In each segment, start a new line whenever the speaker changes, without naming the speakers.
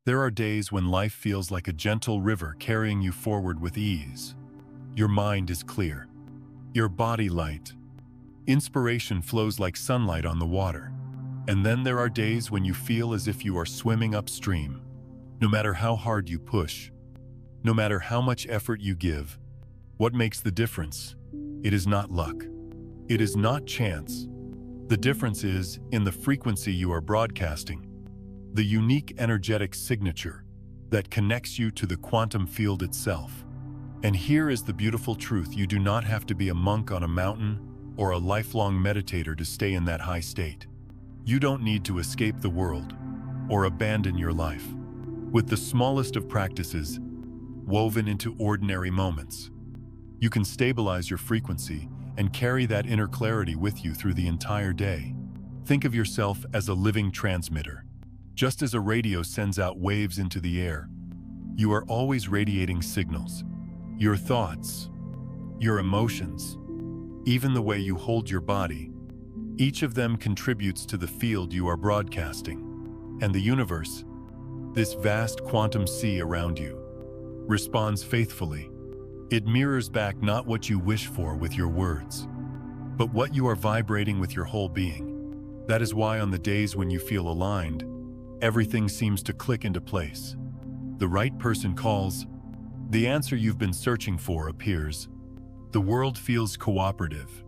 There are days when life feels like a gentle river carrying you forward with ease. Your mind is clear. Your body light. Inspiration flows like sunlight on the water. And then there are days when you feel as if you are swimming upstream. No matter how hard you push, no matter how much effort you give, what makes the difference? It is not luck. It is not chance. The difference is in the frequency you are broadcasting, the unique energetic signature that connects you to the quantum field itself. And here is the beautiful truth: you do not have to be a monk on a mountain or a lifelong meditator to stay in that high state. You don't need to escape the world or abandon your life. With the smallest of practices, woven into ordinary moments, you can stabilize your frequency and carry that inner clarity with you through the entire day. Think of yourself as a living transmitter. Just as a radio sends out waves into the air, you are always radiating signals. Your thoughts, your emotions, even the way you hold your body, each of them contributes to the field you are broadcasting. And the universe, this vast quantum sea around you, responds faithfully. It mirrors back not what you wish for with your words, but what you are vibrating with your whole being. That is why on the days when you feel aligned, everything seems to click into place. The right person calls, the answer you've been searching for appears. The world feels cooperative.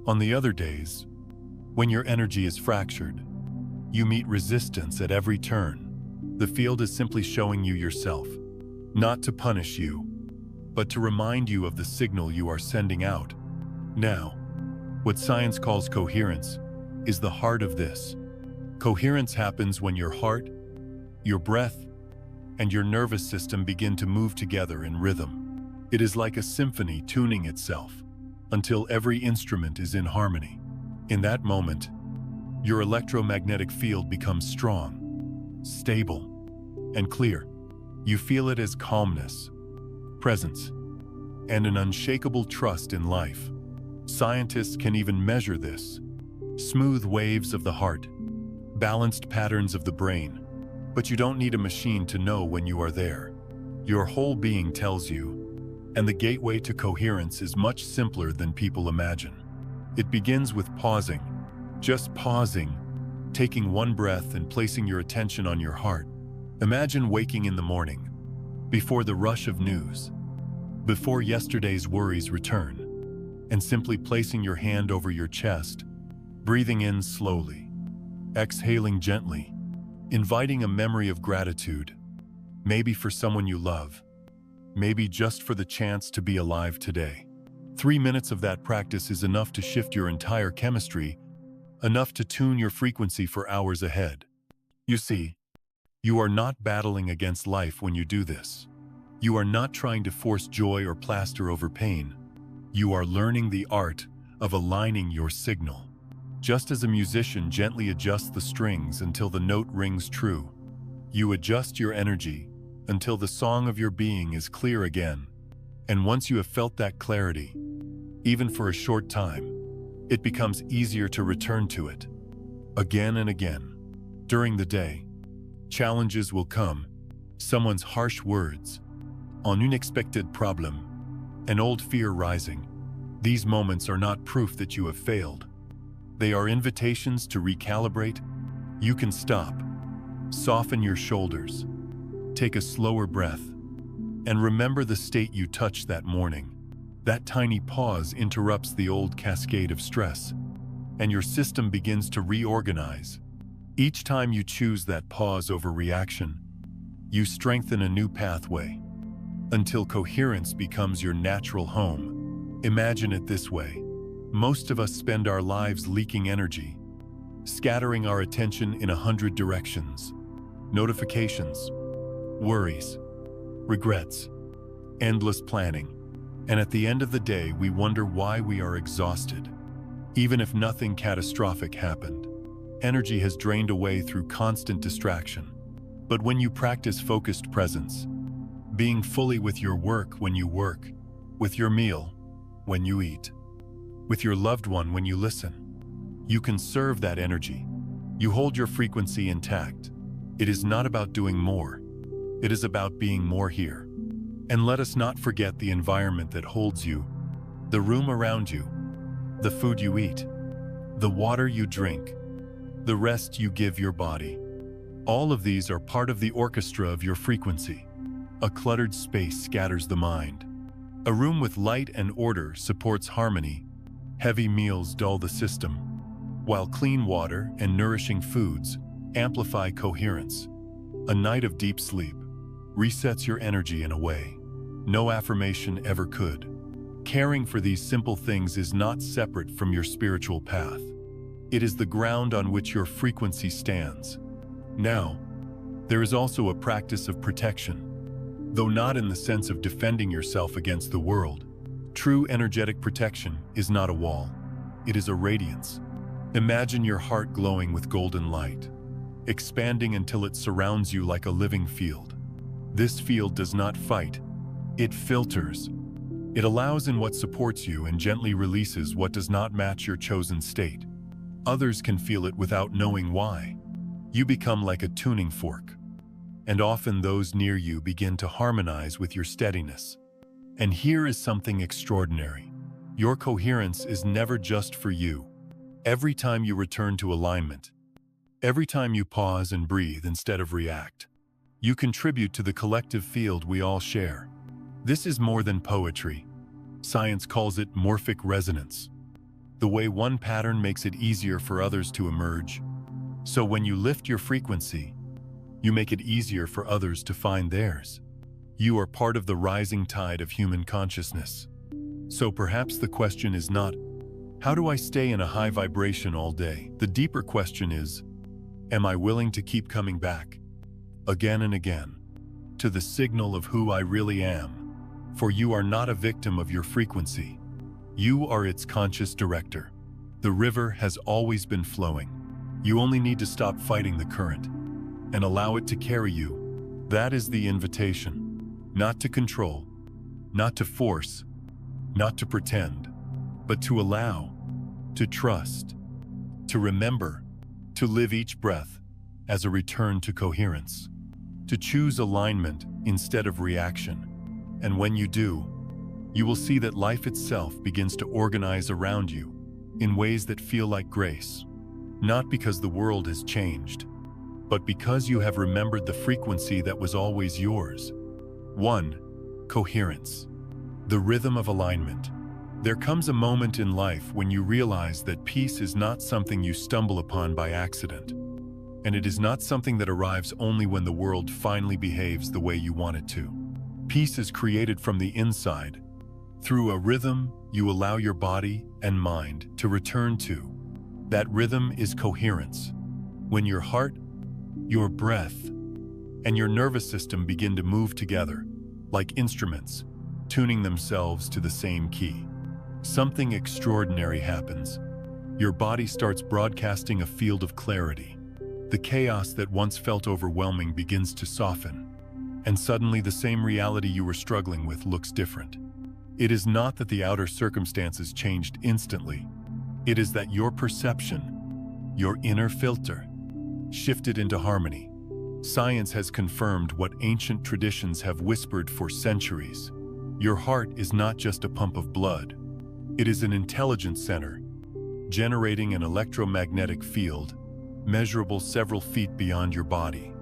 On the other days, when your energy is fractured, you meet resistance at every turn. The field is simply showing you yourself, not to punish you, but to remind you of the signal you are sending out. Now, what science calls coherence is the heart of this. Coherence happens when your heart, your breath, and your nervous system begin to move together in rhythm. It is like a symphony tuning itself until every instrument is in harmony. In that moment, your electromagnetic field becomes strong, stable, and clear. You feel it as calmness, presence, and an unshakable trust in life. Scientists can even measure this. Smooth waves of the heart, balanced patterns of the brain. But you don't need a machine to know when you are there. Your whole being tells you. And the gateway to coherence is much simpler than people imagine. It begins with pausing. Just pausing, taking one breath and placing your attention on your heart. Imagine waking in the morning, before the rush of news, before yesterday's worries return, and simply placing your hand over your chest, breathing in slowly, exhaling gently, inviting a memory of gratitude, maybe for someone you love, maybe just for the chance to be alive today. 3 minutes of that practice is enough to shift your entire chemistry, enough to tune your frequency for hours ahead. You see, you are not battling against life when you do this. You are not trying to force joy or plaster over pain. You are learning the art of aligning your signal. Just as a musician gently adjusts the strings until the note rings true, you adjust your energy until the song of your being is clear again. And once you have felt that clarity, even for a short time, it becomes easier to return to it again and again. During the day, challenges will come, someone's harsh words, an unexpected problem, an old fear rising. These moments are not proof that you have failed. They are invitations to recalibrate. You can stop, soften your shoulders, take a slower breath, and remember the state you touched that morning. That tiny pause interrupts the old cascade of stress, and your system begins to reorganize. Each time you choose that pause over reaction, you strengthen a new pathway, until coherence becomes your natural home. Imagine it this way. Most of us spend our lives leaking energy, scattering our attention in 100 directions. Notifications, worries, regrets, endless planning. And at the end of the day, we wonder why we are exhausted. Even if nothing catastrophic happened, energy has drained away through constant distraction. But when you practice focused presence, being fully with your work when you work, with your meal when you eat, with your loved one when you listen, you conserve that energy. You hold your frequency intact. It is not about doing more. It is about being more here. And let us not forget the environment that holds you, the room around you, the food you eat, the water you drink, the rest you give your body. All of these are part of the orchestra of your frequency. A cluttered space scatters the mind. A room with light and order supports harmony. Heavy meals dull the system, while clean water and nourishing foods amplify coherence. A night of deep sleep resets your energy in a way no affirmation ever could. Caring for these simple things is not separate from your spiritual path. It is the ground on which your frequency stands. Now, there is also a practice of protection. Though not in the sense of defending yourself against the world, true energetic protection is not a wall. It is a radiance. Imagine your heart glowing with golden light, expanding until it surrounds you like a living field. This field does not fight. It filters. It allows in what supports you and gently releases what does not match your chosen state. Others can feel it without knowing why. You become like a tuning fork, and often those near you begin to harmonize with your steadiness. And here is something extraordinary. Your coherence is never just for you. Every time you return to alignment, every time you pause and breathe instead of react, you contribute to the collective field we all share. This is more than poetry. Science calls it morphic resonance. The way one pattern makes it easier for others to emerge. So when you lift your frequency, you make it easier for others to find theirs. You are part of the rising tide of human consciousness. So perhaps the question is not, how do I stay in a high vibration all day? The deeper question is, am I willing to keep coming back, again and again, to the signal of who I really am? For you are not a victim of your frequency. You are its conscious director. The river has always been flowing. You only need to stop fighting the current and allow it to carry you. That is the invitation. Not to control, not to force, not to pretend, but to allow, to trust, to remember, to live each breath as a return to coherence, to choose alignment instead of reaction. And when you do, you will see that life itself begins to organize around you in ways that feel like grace, not because the world has changed, but because you have remembered the frequency that was always yours. 1. Coherence. The rhythm of alignment. There comes a moment in life when you realize that peace is not something you stumble upon by accident, and it is not something that arrives only when the world finally behaves the way you want it to. Peace is created from the inside. Through a rhythm you allow your body and mind to return to. That rhythm is coherence. When your heart, your breath, and your nervous system begin to move together, like instruments, tuning themselves to the same key, something extraordinary happens. Your body starts broadcasting a field of clarity. The chaos that once felt overwhelming begins to soften, and suddenly the same reality you were struggling with looks different. It is not that the outer circumstances changed instantly. It is that your perception, your inner filter, shifted into harmony. Science has confirmed what ancient traditions have whispered for centuries. Your heart is not just a pump of blood. It is an intelligence center, generating an electromagnetic field, measurable several feet beyond your body.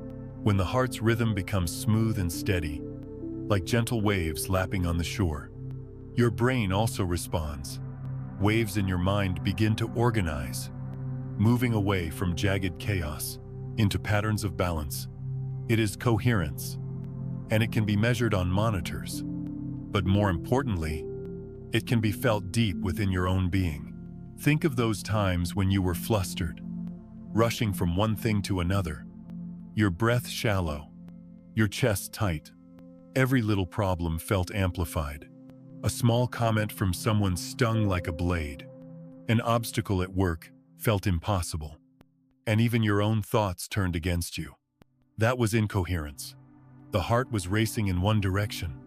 When the heart's rhythm becomes smooth and steady, like gentle waves lapping on the shore, your brain also responds. Waves in your mind begin to organize, moving away from jagged chaos into patterns of balance. It is coherence, and it can be measured on monitors. But more importantly, it can be felt deep within your own being. Think of those times when you were flustered, rushing from one thing to another, your breath shallow, your chest tight. Every little problem felt amplified. A small comment from someone stung like a blade. An obstacle at work felt impossible. And even your own thoughts turned against you. That was incoherence. The heart was racing in one direction,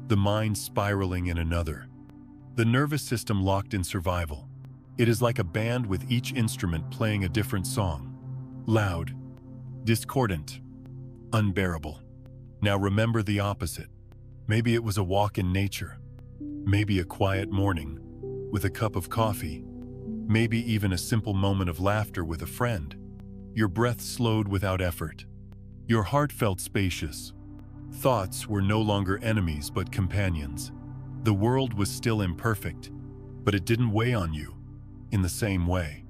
the mind spiraling in another. The nervous system locked in survival. It is like a band with each instrument playing a different song. Loud, discordant, unbearable. Now remember the opposite. Maybe it was a walk in nature. Maybe a quiet morning with a cup of coffee. Maybe even a simple moment of laughter with a friend. Your breath slowed without effort. Your heart felt spacious. Thoughts were no longer enemies but companions. The world was still imperfect, but it didn't weigh on you in the same way.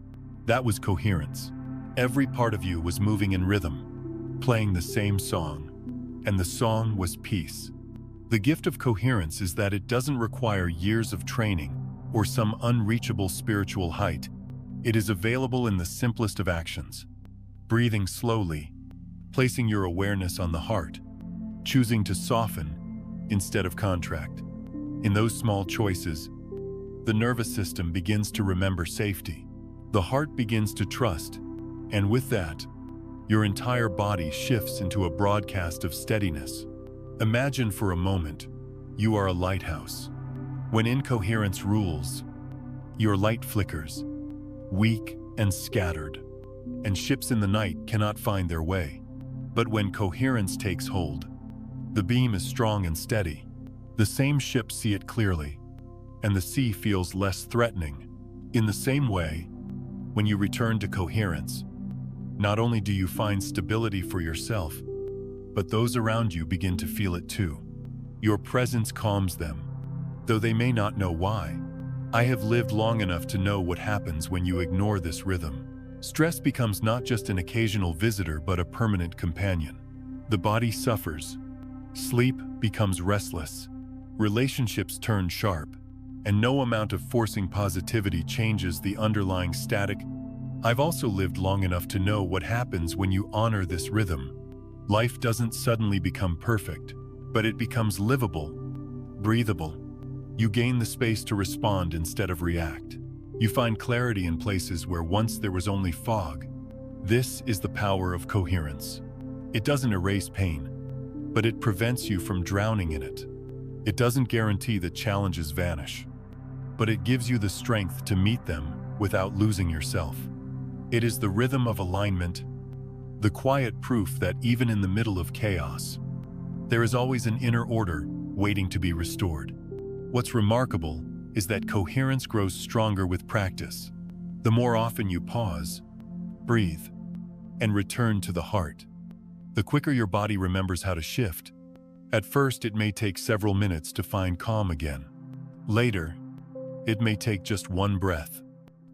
That was coherence. Every part of you was moving in rhythm, playing the same song, and the song was peace. The gift of coherence is that it doesn't require years of training or some unreachable spiritual height. It is available in the simplest of actions. Breathing slowly, placing your awareness on the heart, choosing to soften instead of contract. In those small choices, the nervous system begins to remember safety. The heart begins to trust, and with that, your entire body shifts into a broadcast of steadiness. Imagine for a moment, you are a lighthouse. When incoherence rules, your light flickers, weak and scattered, and ships in the night cannot find their way. But when coherence takes hold, the beam is strong and steady. The same ships see it clearly, and the sea feels less threatening. In the same way, when you return to coherence, not only do you find stability for yourself, but those around you begin to feel it too. Your presence calms them, though they may not know why. I have lived long enough to know what happens when you ignore this rhythm. Stress becomes not just an occasional visitor but a permanent companion. The body suffers, sleep becomes restless, relationships turn sharp, and no amount of forcing positivity changes the underlying static. I've also lived long enough to know what happens when you honor this rhythm. Life doesn't suddenly become perfect, but it becomes livable, breathable. You gain the space to respond instead of react. You find clarity in places where once there was only fog. This is the power of coherence. It doesn't erase pain, but it prevents you from drowning in it. It doesn't guarantee that challenges vanish, but it gives you the strength to meet them without losing yourself. It is the rhythm of alignment, the quiet proof that even in the middle of chaos, there is always an inner order waiting to be restored. What's remarkable is that coherence grows stronger with practice. The more often you pause, breathe, and return to the heart, the quicker your body remembers how to shift. At first, it may take several minutes to find calm again. Later, it may take just one breath.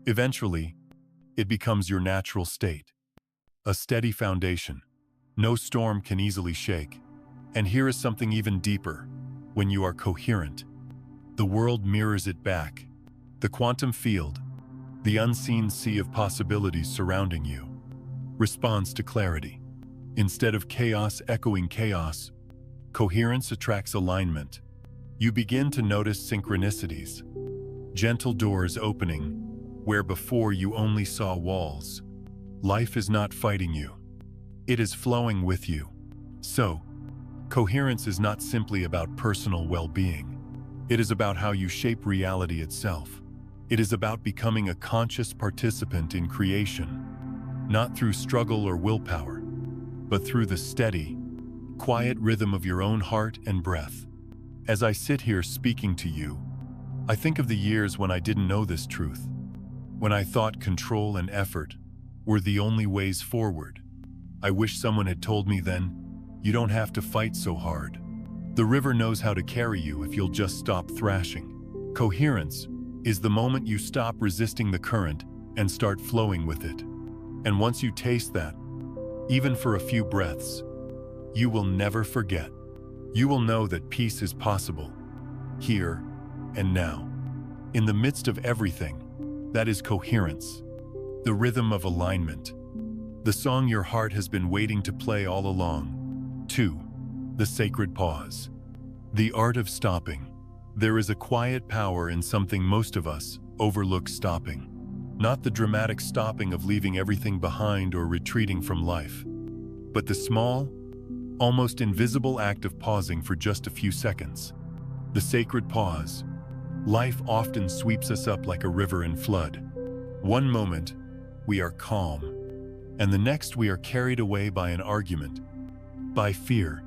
Eventually, it becomes your natural state, a steady foundation no storm can easily shake. And here is something even deeper. When you are coherent, the world mirrors it back. The quantum field, the unseen sea of possibilities surrounding you, responds to clarity. Instead of chaos echoing chaos, coherence attracts alignment. You begin to notice synchronicities, gentle doors opening where before you only saw walls. Life is not fighting you. It is flowing with you. So, coherence is not simply about personal well-being. It is about how you shape reality itself. It is about becoming a conscious participant in creation, not through struggle or willpower, but through the steady, quiet rhythm of your own heart and breath. As I sit here speaking to you, I think of the years when I didn't know this truth, when I thought control and effort were the only ways forward. I wish someone had told me then, you don't have to fight so hard. The river knows how to carry you if you'll just stop thrashing. Coherence is the moment you stop resisting the current and start flowing with it. And once you taste that, even for a few breaths, you will never forget. You will know that peace is possible, here and now. In the midst of everything, that is coherence, the rhythm of alignment, the song your heart has been waiting to play all along. 2. The sacred pause. The art of stopping. There is a quiet power in something most of us overlook: stopping. Not the dramatic stopping of leaving everything behind or retreating from life, but the small, almost invisible act of pausing for just a few seconds. The sacred pause. Life often sweeps us up like a river in flood. One moment, we are calm, and the next we are carried away by an argument, by fear,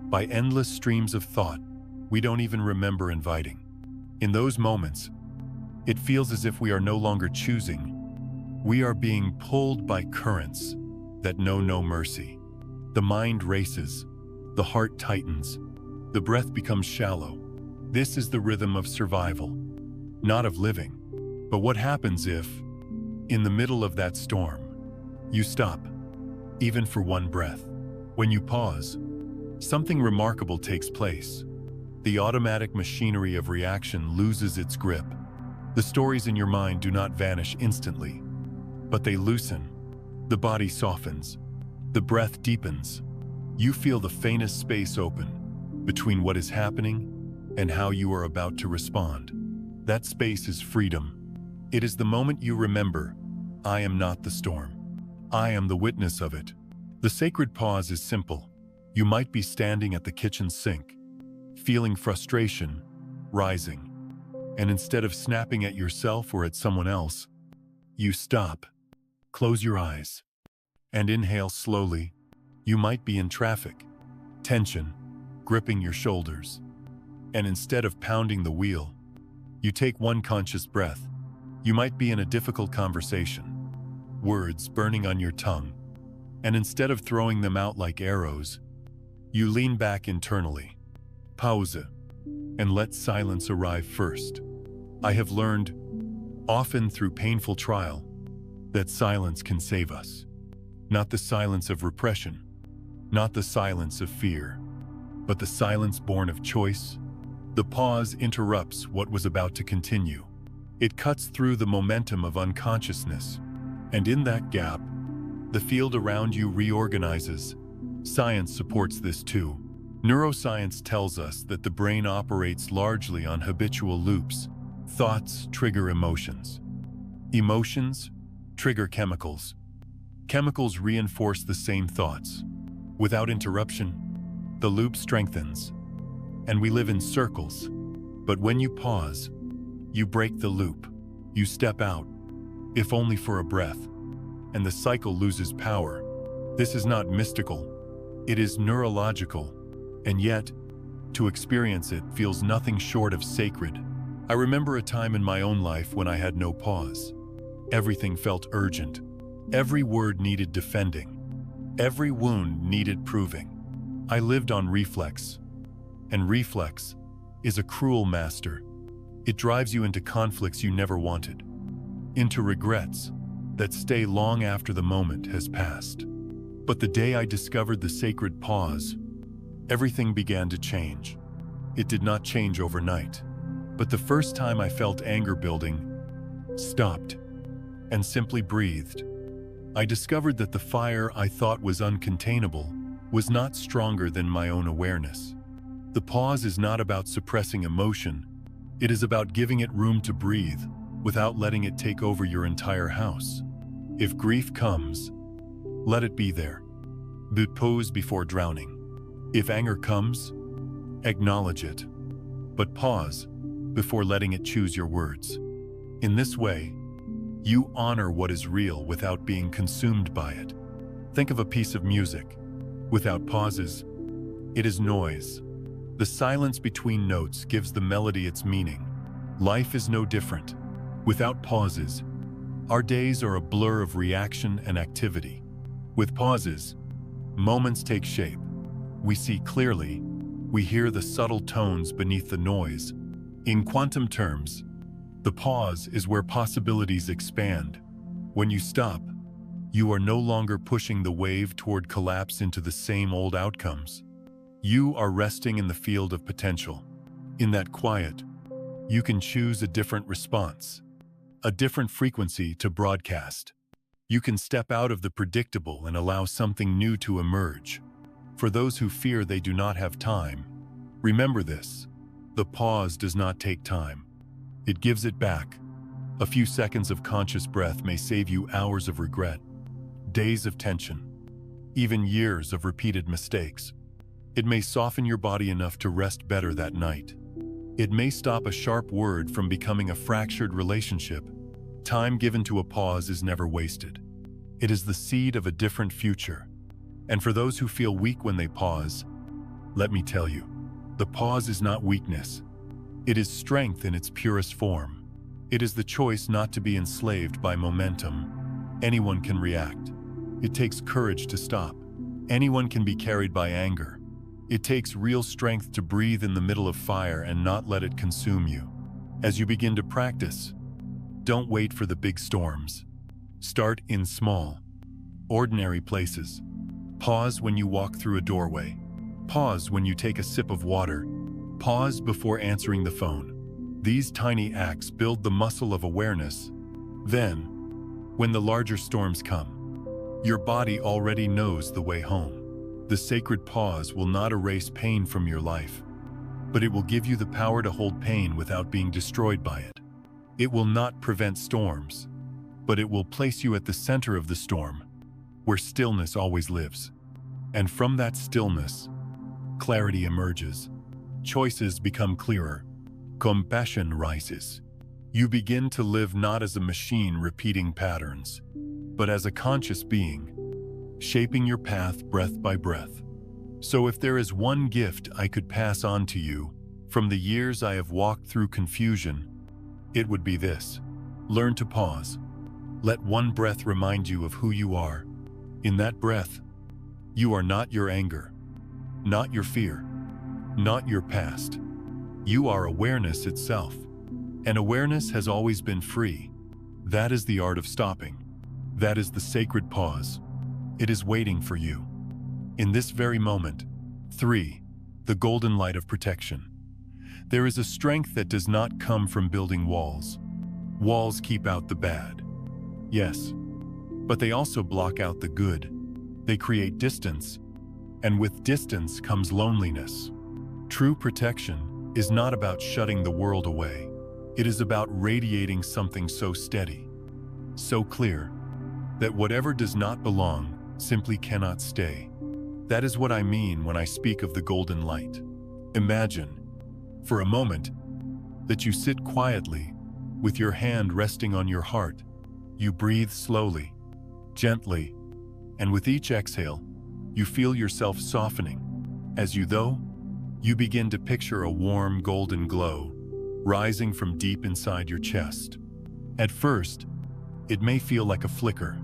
by endless streams of thought we don't even remember inviting. In those moments, it feels as if we are no longer choosing. We are being pulled by currents that know no mercy. The mind races, the heart tightens, the breath becomes shallow. This is the rhythm of survival, not of living. But what happens if, in the middle of that storm, you stop, even for one breath? When you pause, something remarkable takes place. The automatic machinery of reaction loses its grip. The stories in your mind do not vanish instantly, but they loosen. The body softens. The breath deepens. You feel the faintest space open between what is happening and how you are about to respond. That space is freedom. It is the moment you remember, I am not the storm. I am the witness of it. The sacred pause is simple. You might be standing at the kitchen sink, feeling frustration rising, and instead of snapping at yourself or at someone else, you stop, close your eyes, and inhale slowly. You might be in traffic, tension gripping your shoulders, and instead of pounding the wheel, you take one conscious breath. You might be in a difficult conversation, words burning on your tongue, and instead of throwing them out like arrows, you lean back internally, pause, and let silence arrive first. I have learned, often through painful trial, that silence can save us. Not the silence of repression, not the silence of fear, but the silence born of choice. The pause interrupts what was about to continue. It cuts through the momentum of unconsciousness, and in that gap, the field around you reorganizes. Science supports this too. Neuroscience tells us that the brain operates largely on habitual loops. Thoughts trigger emotions. Emotions trigger chemicals. Chemicals reinforce the same thoughts. Without interruption, the loop strengthens, and we live in circles. But when you pause, you break the loop. You step out, if only for a breath, and the cycle loses power. This is not mystical. It is neurological, and yet, to experience it feels nothing short of sacred. I remember a time in my own life when I had no pause. Everything felt urgent. Every word needed defending. Every wound needed proving. I lived on reflex, and reflex is a cruel master. It drives you into conflicts you never wanted, into regrets that stay long after the moment has passed. But the day I discovered the sacred pause, everything began to change. It did not change overnight, but the first time I felt anger building, stopped, and simply breathed, I discovered that the fire I thought was uncontainable was not stronger than my own awareness. The pause is not about suppressing emotion. It is about giving it room to breathe without letting it take over your entire house. If grief comes, let it be there. But pause before drowning. If anger comes, acknowledge it. But pause before letting it choose your words. In this way, you honor what is real without being consumed by it. Think of a piece of music. Without pauses, it is noise. The silence between notes gives the melody its meaning. Life is no different. Without pauses, our days are a blur of reaction and activity. With pauses, moments take shape. We see clearly. We hear the subtle tones beneath the noise. In quantum terms, the pause is where possibilities expand. When you stop, you are no longer pushing the wave toward collapse into the same old outcomes. You are resting in the field of potential. In that quiet, you can choose a different response, a different frequency to broadcast. You can step out of the predictable and allow something new to emerge. For those who fear they do not have time, remember this: the pause does not take time. It gives it back. A few seconds of conscious breath may save you hours of regret, days of tension, even years of repeated mistakes. It may soften your body enough to rest better that night. It may stop a sharp word from becoming a fractured relationship. Time given to a pause is never wasted. It is the seed of a different future. And for those who feel weak when they pause, Let me tell you, the pause is not weakness. It is strength in its purest form. It is the choice not to be enslaved by momentum. Anyone can react. It takes courage to stop. Anyone can be carried by anger. It takes real strength to breathe in the middle of fire and not let it consume you. As you begin to practice, don't wait for the big storms. Start in small, ordinary places. Pause when you walk through a doorway. Pause when you take a sip of water. Pause before answering the phone. These tiny acts build the muscle of awareness. Then, when the larger storms come, your body already knows the way home. The sacred pause will not erase pain from your life, but it will give you the power to hold pain without being destroyed by it. It will not prevent storms, but it will place you at the center of the storm, where stillness always lives. And from that stillness, clarity emerges. Choices become clearer. Compassion rises. You begin to live not as a machine repeating patterns, but as a conscious being, shaping your path breath by breath. So if there is one gift I could pass on to you from the years I have walked through confusion, it would be this. Learn to pause. Let one breath remind you of who you are. In that breath, you are not your anger, not your fear, not your past. You are awareness itself. And awareness has always been free. That is the art of stopping. That is the sacred pause. It is waiting for you. In this very moment. 3. The golden light of protection. There is a strength that does not come from building walls. Walls keep out the bad. Yes, but they also block out the good. They create distance, and with distance comes loneliness. True protection is not about shutting the world away. It is about radiating something so steady, so clear, that whatever does not belong simply cannot stay. That is what I mean when I speak of the golden light. Imagine, for a moment, that you sit quietly, with your hand resting on your heart. You breathe slowly, gently, and with each exhale, you feel yourself softening. As you begin to picture a warm golden glow rising from deep inside your chest. At first, it may feel like a flicker,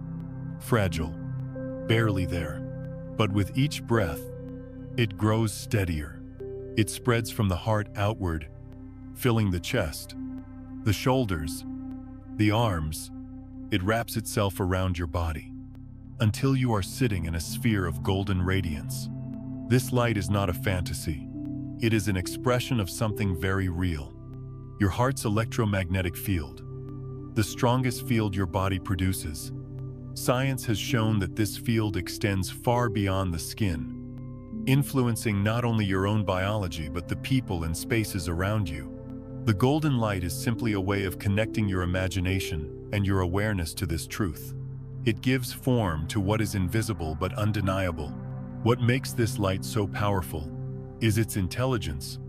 fragile, barely there. But with each breath, it grows steadier. It spreads from the heart outward, filling the chest, the shoulders, the arms. It wraps itself around your body, until you are sitting in a sphere of golden radiance. This light is not a fantasy. It is an expression of something very real. Your heart's electromagnetic field, the strongest field your body produces. Science has shown that this field extends far beyond the skin, influencing not only your own biology but the people and spaces around you. The golden light is simply a way of connecting your imagination and your awareness to this truth. It gives form to what is invisible but undeniable. What makes this light so powerful is its intelligence.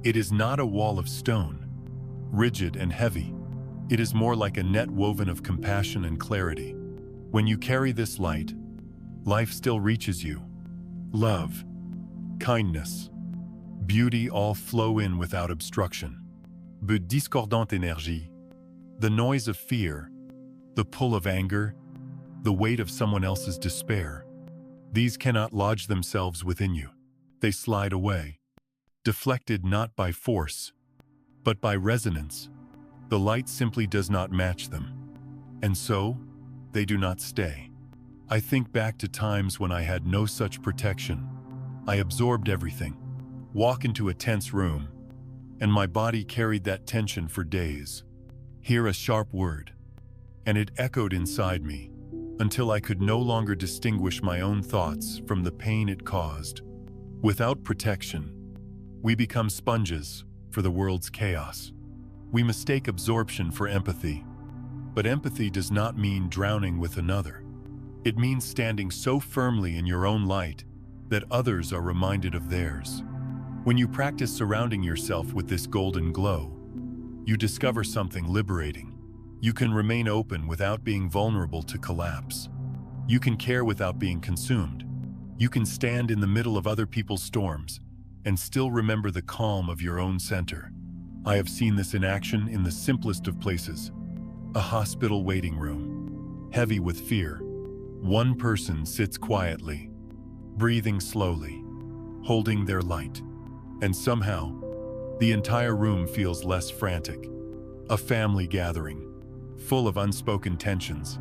It is not a wall of stone, rigid and heavy. It is more like a net woven of compassion and clarity. When you carry this light, life still reaches you. Love, kindness, beauty all flow in without obstruction. But discordante énergie, the noise of fear, the pull of anger, the weight of someone else's despair, these cannot lodge themselves within you. They slide away, deflected not by force, but by resonance. The light simply does not match them. And so, they do not stay. I think back to times when I had no such protection. I absorbed everything. Walk into a tense room, and my body carried that tension for days. Hear a sharp word, and it echoed inside me, until I could no longer distinguish my own thoughts from the pain it caused. Without protection, we become sponges for the world's chaos. We mistake absorption for empathy. But empathy does not mean drowning with another. It means standing so firmly in your own light that others are reminded of theirs. When you practice surrounding yourself with this golden glow, you discover something liberating. You can remain open without being vulnerable to collapse. You can care without being consumed. You can stand in the middle of other people's storms and still remember the calm of your own center. I have seen this in action in the simplest of places. A hospital waiting room. Heavy with fear, one person sits quietly, breathing slowly, holding their light. And somehow, the entire room feels less frantic. A family gathering, full of unspoken tensions.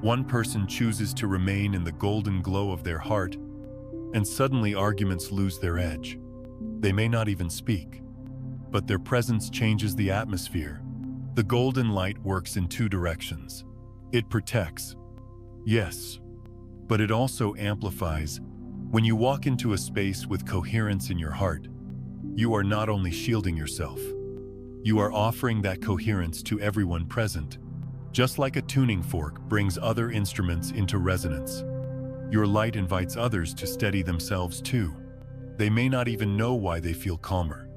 One person chooses to remain in the golden glow of their heart, and suddenly arguments lose their edge. They may not even speak, but their presence changes the atmosphere. The golden light works in two directions. It protects, yes, but it also amplifies. When you walk into a space with coherence in your heart, you are not only shielding yourself, you are offering that coherence to everyone present. Just like a tuning fork brings other instruments into resonance, your light invites others to steady themselves too. They may not even know why they feel calmer,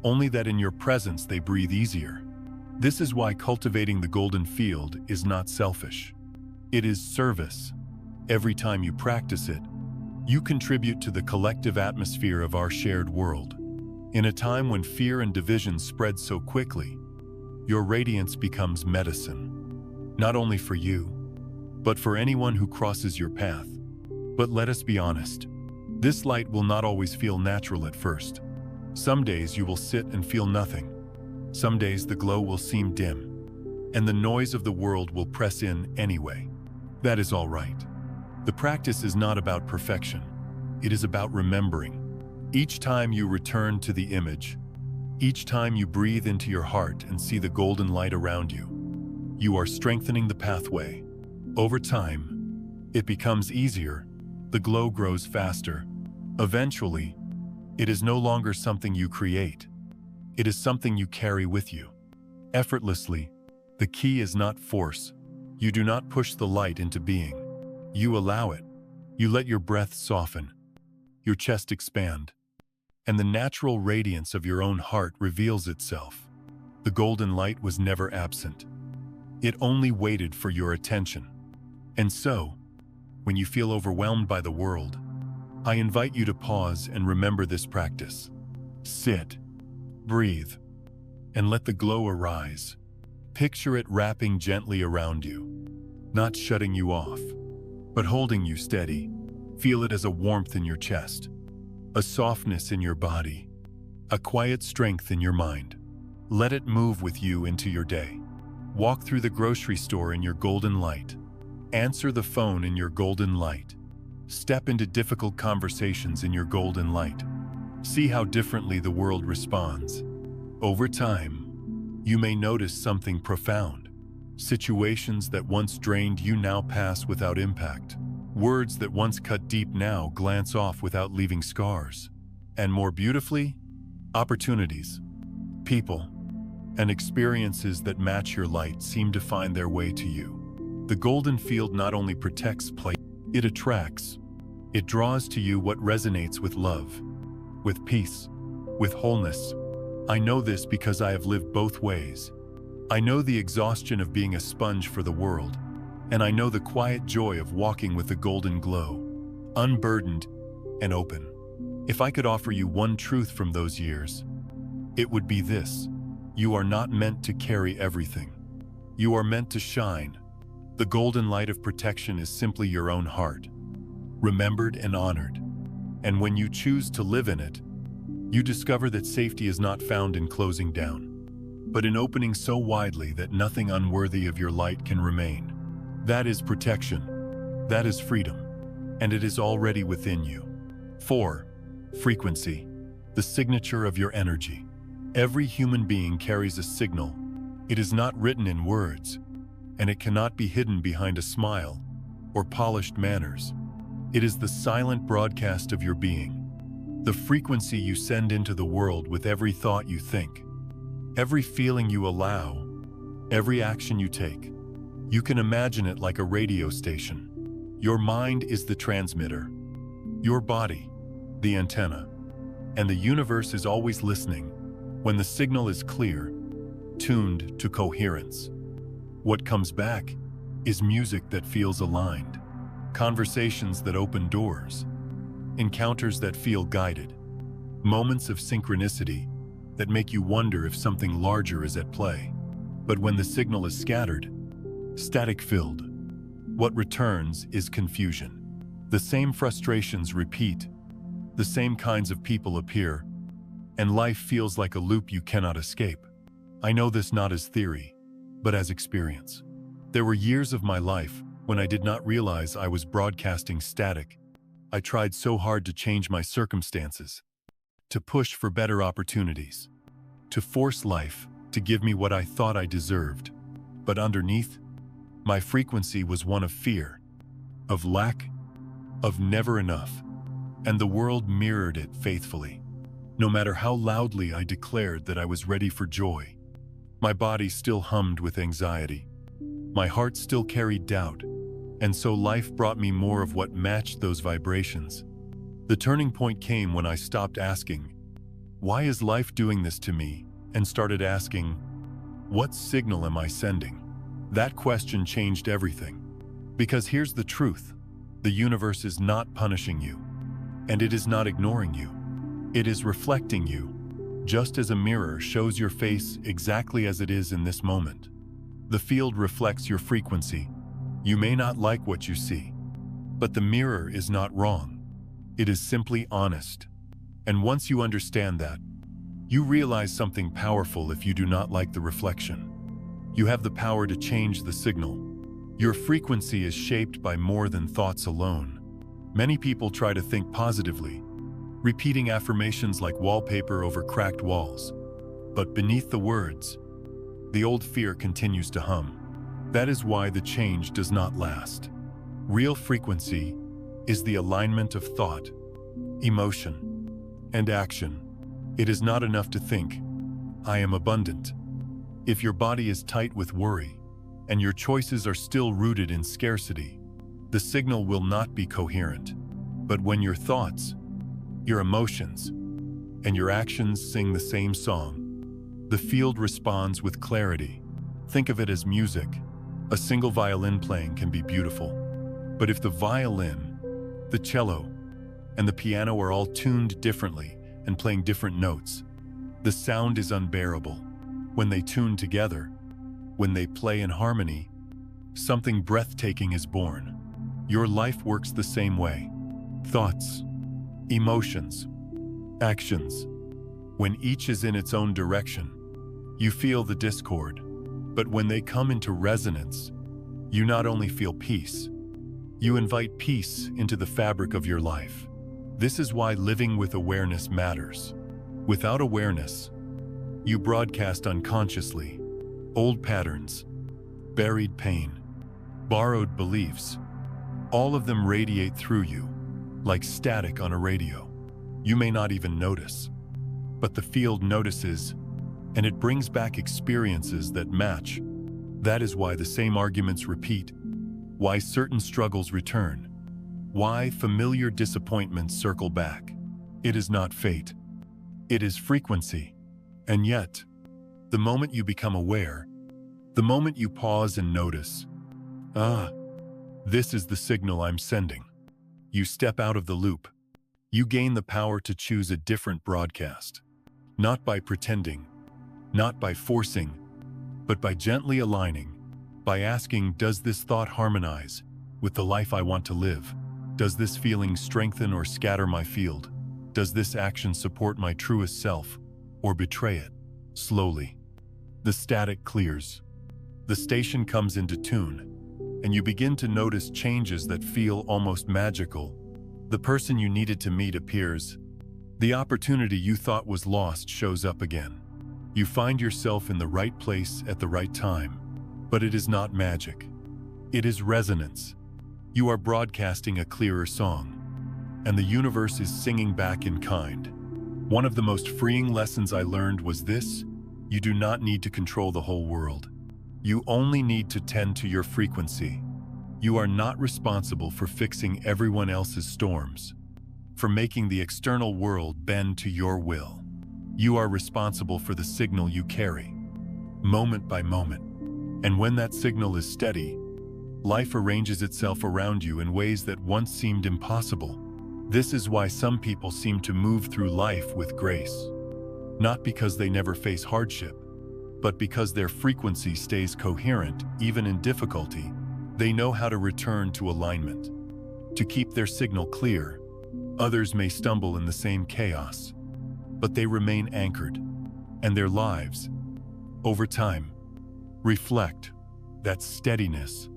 only that in your presence they breathe easier. This is why cultivating the golden field is not selfish. It is service. Every time you practice it, you contribute to the collective atmosphere of our shared world. In a time when fear and division spread so quickly, your radiance becomes medicine. Not only for you, but for anyone who crosses your path. But let us be honest, this light will not always feel natural at first. Some days you will sit and feel nothing. Some days the glow will seem dim, and the noise of the world will press in anyway. That is all right. The practice is not about perfection. It is about remembering. Each time you return to the image, each time you breathe into your heart and see the golden light around you, you are strengthening the pathway. Over time, it becomes easier. The glow grows faster. Eventually, it is no longer something you create. It is something you carry with you. Effortlessly, the key is not force. You do not push the light into being. You allow it. You let your breath soften, your chest expand, and the natural radiance of your own heart reveals itself. The golden light was never absent. It only waited for your attention. And so, when you feel overwhelmed by the world, I invite you to pause and remember this practice. Sit, breathe, and let the glow arise. Picture it wrapping gently around you, not shutting you off, but holding you steady. Feel it as a warmth in your chest, a softness in your body, a quiet strength in your mind. Let it move with you into your day. Walk through the grocery store in your golden light. Answer the phone in your golden light. Step into difficult conversations in your golden light. See how differently the world responds. Over time, you may notice something profound. Situations that once drained you now pass without impact. Words that once cut deep now glance off without leaving scars. And more beautifully, opportunities, people, and experiences that match your light seem to find their way to you. The golden field not only protects place, it attracts. It draws to you what resonates with love, with peace, with wholeness. I know this because I have lived both ways. I know the exhaustion of being a sponge for the world, and I know the quiet joy of walking with the golden glow, unburdened and open. If I could offer you one truth from those years, it would be this: you are not meant to carry everything. You are meant to shine. The golden light of protection is simply your own heart, remembered and honored. And when you choose to live in it, you discover that safety is not found in closing down, but in opening so widely that nothing unworthy of your light can remain. That is protection. That is freedom. And it is already within you. 4. Frequency, the signature of your energy. Every human being carries a signal. It is not written in words, and it cannot be hidden behind a smile or polished manners. It is the silent broadcast of your being, the frequency you send into the world with every thought you think, every feeling you allow, every action you take. You can imagine it like a radio station. Your mind is the transmitter, your body, the antenna, and the universe is always listening. When the signal is clear, tuned to coherence, what comes back is music that feels aligned, conversations that open doors, encounters that feel guided, moments of synchronicity that make you wonder if something larger is at play. But when the signal is scattered, static-filled, what returns is confusion. The same frustrations repeat, the same kinds of people appear, and life feels like a loop you cannot escape. I know this not as theory, but as experience. There were years of my life when I did not realize I was broadcasting static. I tried so hard to change my circumstances, to push for better opportunities, to force life to give me what I thought I deserved. But underneath, my frequency was one of fear, of lack, of never enough, and the world mirrored it faithfully. No matter how loudly I declared that I was ready for joy, my body still hummed with anxiety. My heart still carried doubt, and so life brought me more of what matched those vibrations. The turning point came when I stopped asking, "Why is life doing this to me?" and started asking, "What signal am I sending?" That question changed everything. Because here's the truth: the universe is not punishing you, and it is not ignoring you. It is reflecting you, just as a mirror shows your face exactly as it is in this moment. The field reflects your frequency. You may not like what you see, but the mirror is not wrong. It is simply honest. And once you understand that, you realize something powerful. If you do not like the reflection, you have the power to change the signal. Your frequency is shaped by more than thoughts alone. Many people try to think positively, repeating affirmations like wallpaper over cracked walls. But beneath the words, the old fear continues to hum. That is why the change does not last. Real frequency is the alignment of thought, emotion, and action. It is not enough to think, "I am abundant." If your body is tight with worry, and your choices are still rooted in scarcity, the signal will not be coherent. But when your thoughts, your emotions, and your actions sing the same song, the field responds with clarity. Think of it as music. A single violin playing can be beautiful. But if the violin, the cello, and the piano are all tuned differently and playing different notes, the sound is unbearable. When they tune together, when they play in harmony, something breathtaking is born. Your life works the same way. Thoughts, emotions, actions. When each is in its own direction, you feel the discord. But when they come into resonance, you not only feel peace, you invite peace into the fabric of your life. This is why living with awareness matters. Without awareness, you broadcast unconsciously. Old patterns, buried pain, borrowed beliefs, all of them radiate through you, like static on a radio. You may not even notice, but the field notices, and it brings back experiences that match. That is why the same arguments repeat, why certain struggles return, why familiar disappointments circle back. It is not fate. It is frequency. And yet, the moment you become aware, the moment you pause and notice, this is the signal I'm sending, you step out of the loop. You gain the power to choose a different broadcast. Not by pretending, not by forcing, but by gently aligning, by asking, does this thought harmonize with the life I want to live? Does this feeling strengthen or scatter my field? Does this action support my truest self or betray it? Slowly, the static clears. The station comes into tune, and you begin to notice changes that feel almost magical. The person you needed to meet appears. The opportunity you thought was lost shows up again. You find yourself in the right place at the right time. But it is not magic. It is resonance. You are broadcasting a clearer song, and the universe is singing back in kind. One of the most freeing lessons I learned was this: you do not need to control the whole world. You only need to tend to your frequency. You are not responsible for fixing everyone else's storms, for making the external world bend to your will. You are responsible for the signal you carry, moment by moment. And when that signal is steady, life arranges itself around you in ways that once seemed impossible. This is why some people seem to move through life with grace. Not because they never face hardship, but because their frequency stays coherent even in difficulty. They know how to return to alignment, to keep their signal clear. Others may stumble in the same chaos, but they remain anchored, and their lives, over time, reflect that steadiness.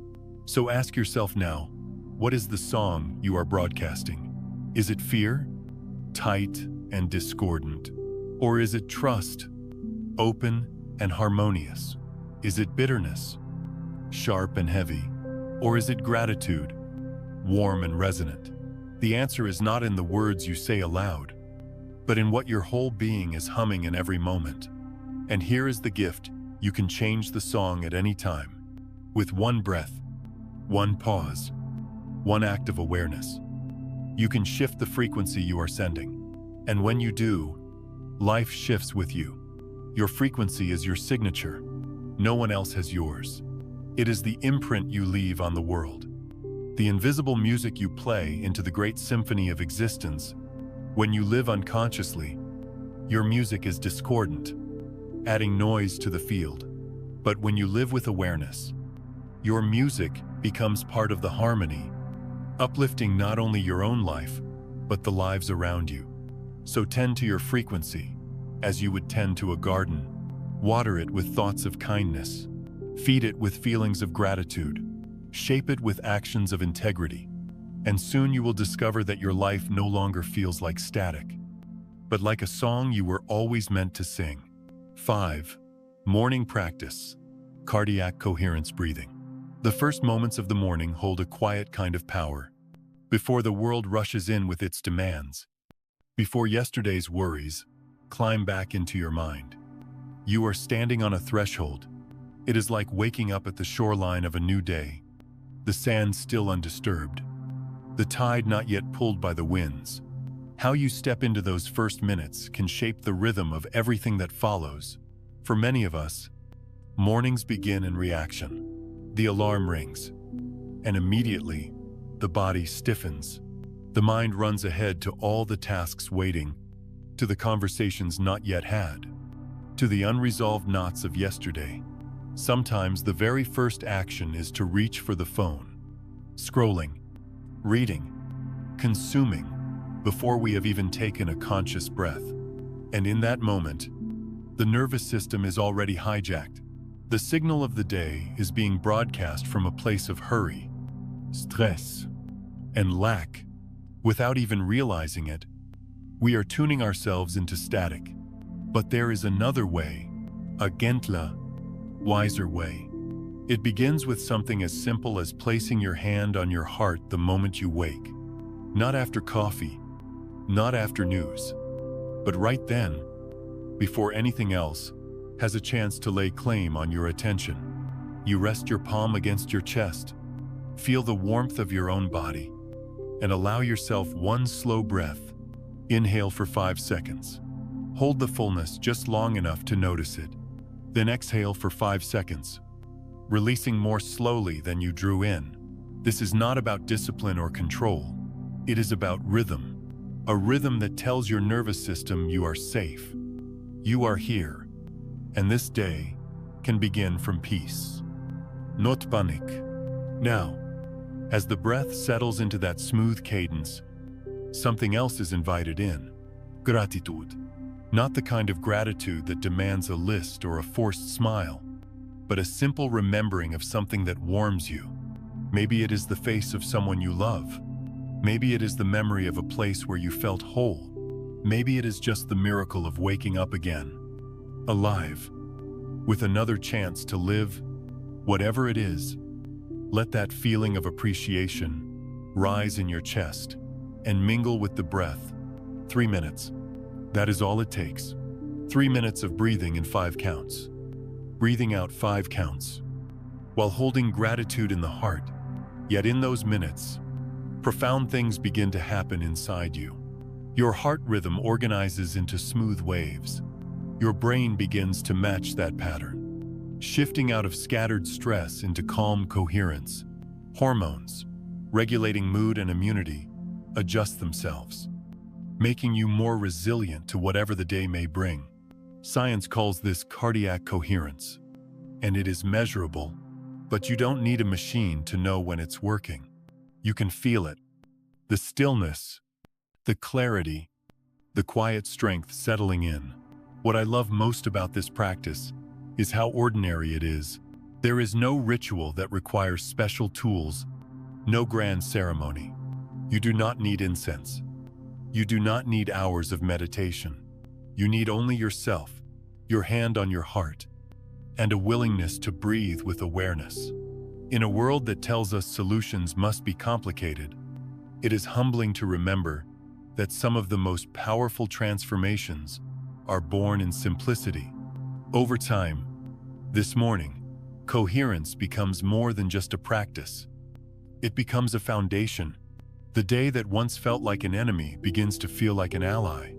So ask yourself now, what is the song you are broadcasting? Is it fear, tight and discordant? Or is it trust, open and harmonious? Is it bitterness, sharp and heavy? Or is it gratitude, warm and resonant? The answer is not in the words you say aloud, but in what your whole being is humming in every moment. And here is the gift: you can change the song at any time. With one breath, one pause, one act of awareness, you can shift the frequency you are sending. And when you do, life shifts with you. Your frequency is your signature. No one else has yours. It is the imprint you leave on the world, the invisible music you play into the great symphony of existence. When you live unconsciously, your music is discordant, adding noise to the field. But when you live with awareness, your music becomes part of the harmony, uplifting not only your own life, but the lives around you. So tend to your frequency as you would tend to a garden. Water it with thoughts of kindness. Feed it with feelings of gratitude. Shape it with actions of integrity. And soon you will discover that your life no longer feels like static, but like a song you were always meant to sing. 5. Morning practice. Cardiac coherence breathing. The first moments of the morning hold a quiet kind of power. Before the world rushes in with its demands, before yesterday's worries climb back into your mind, you are standing on a threshold. It is like waking up at the shoreline of a new day, the sand still undisturbed, the tide not yet pulled by the winds. How you step into those first minutes can shape the rhythm of everything that follows. For many of us, mornings begin in reaction. The alarm rings, and immediately, the body stiffens. The mind runs ahead to all the tasks waiting, to the conversations not yet had, to the unresolved knots of yesterday. Sometimes the very first action is to reach for the phone, scrolling, reading, consuming, before we have even taken a conscious breath. And in that moment, the nervous system is already hijacked. The signal of the day is being broadcast from a place of hurry, stress, and lack. Without even realizing it, we are tuning ourselves into static. But there is another way, a gentler, wiser way. It begins with something as simple as placing your hand on your heart the moment you wake. Not after coffee, not after news, but right then, before anything else has a chance to lay claim on your attention. You rest your palm against your chest, feel the warmth of your own body, and allow yourself one slow breath. Inhale for 5 seconds. Hold the fullness just long enough to notice it. Then exhale for 5 seconds, releasing more slowly than you drew in. This is not about discipline or control. It is about rhythm. A rhythm that tells your nervous system you are safe. You are here. And this day can begin from peace, not panic. Now, as the breath settles into that smooth cadence, something else is invited in. Gratitude. Not the kind of gratitude that demands a list or a forced smile, but a simple remembering of something that warms you. Maybe it is the face of someone you love. Maybe it is the memory of a place where you felt whole. Maybe it is just the miracle of waking up again, alive, with another chance to live. Whatever it is, let that feeling of appreciation rise in your chest and mingle with the breath. 3 minutes. That is all it takes. 3 minutes of breathing in 5 counts. Breathing out 5 counts, while holding gratitude in the heart. Yet in those minutes, profound things begin to happen inside you. Your heart rhythm organizes into smooth waves. Your brain begins to match that pattern, shifting out of scattered stress into calm coherence. Hormones, regulating mood and immunity, adjust themselves, making you more resilient to whatever the day may bring. Science calls this cardiac coherence, and it is measurable, but you don't need a machine to know when it's working. You can feel it. The stillness, the clarity, the quiet strength settling in. What I love most about this practice is how ordinary it is. There is no ritual that requires special tools, no grand ceremony. You do not need incense. You do not need hours of meditation. You need only yourself, your hand on your heart, and a willingness to breathe with awareness. In a world that tells us solutions must be complicated, it is humbling to remember that some of the most powerful transformations are born in simplicity. Over time, this morning, coherence becomes more than just a practice. It becomes a foundation. The day that once felt like an enemy begins to feel like an ally.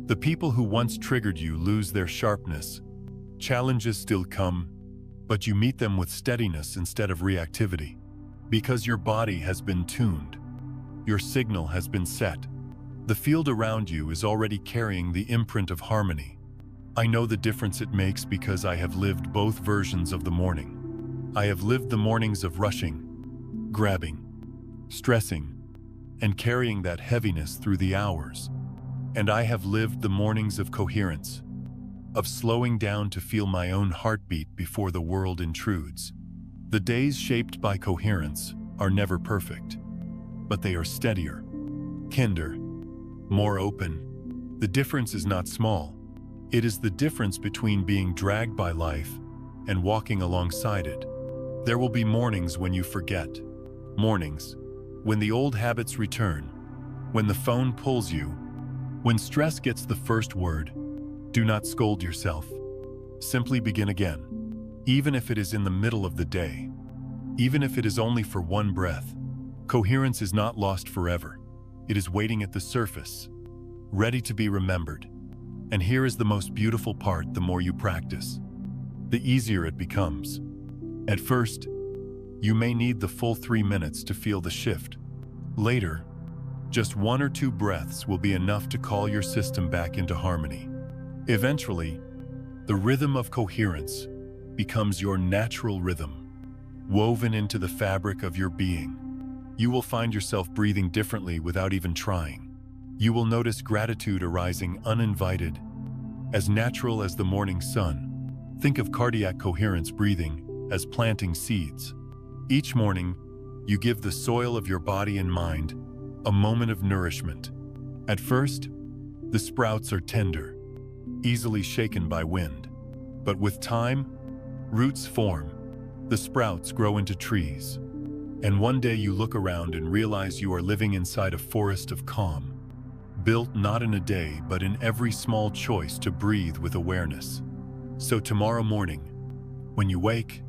The people who once triggered you lose their sharpness. Challenges still come, but you meet them with steadiness instead of reactivity. Because your body has been tuned, your signal has been set. The field around you is already carrying the imprint of harmony. I know the difference it makes because I have lived both versions of the morning. I have lived the mornings of rushing, grabbing, stressing, and carrying that heaviness through the hours. And I have lived the mornings of coherence, of slowing down to feel my own heartbeat before the world intrudes. The days shaped by coherence are never perfect, but they are steadier, kinder, more open. The difference is not small. It is the difference between being dragged by life and walking alongside it. There will be mornings when you forget, mornings when the old habits return, when the phone pulls you, when stress gets the first word. Do not scold yourself. Simply begin again, even if it is in the middle of the day, even if it is only for one breath. Coherence is not lost forever. It is waiting at the surface, ready to be remembered. And here is the most beautiful part: the more you practice, the easier it becomes. At first, you may need the full 3 minutes to feel the shift. Later, just 1 or 2 breaths will be enough to call your system back into harmony. Eventually, the rhythm of coherence becomes your natural rhythm, woven into the fabric of your being. You will find yourself breathing differently without even trying. You will notice gratitude arising uninvited, as natural as the morning sun. Think of cardiac coherence breathing as planting seeds. Each morning, you give the soil of your body and mind a moment of nourishment. At first, the sprouts are tender, easily shaken by wind. But with time, roots form. The sprouts grow into trees. And one day you look around and realize you are living inside a forest of calm, built not in a day but in every small choice to breathe with awareness. So tomorrow morning, when you wake,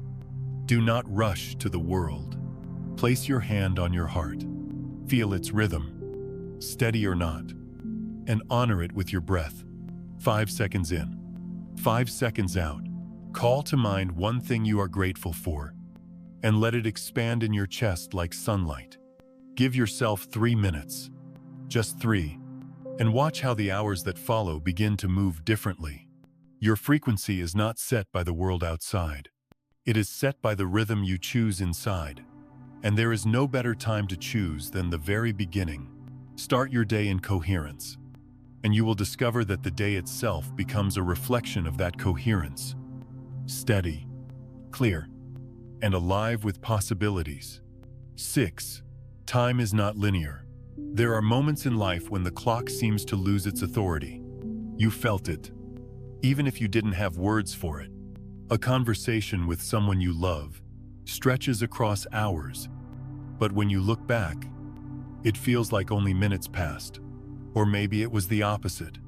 do not rush to the world. Place your hand on your heart. Feel its rhythm, steady or not, and honor it with your breath. 5 seconds in, 5 seconds out. Call to mind one thing you are grateful for, and let it expand in your chest like sunlight. Give yourself 3 minutes, just 3, and watch how the hours that follow begin to move differently. Your frequency is not set by the world outside. It is set by the rhythm you choose inside. And there is no better time to choose than the very beginning. Start your day in coherence, and you will discover that the day itself becomes a reflection of that coherence. Steady, clear, and alive with possibilities. 6. Time is not linear. There are moments in life when the clock seems to lose its authority. You felt it, even if you didn't have words for it. A conversation with someone you love stretches across hours, but when you look back, it feels like only minutes passed. Or maybe it was the opposite.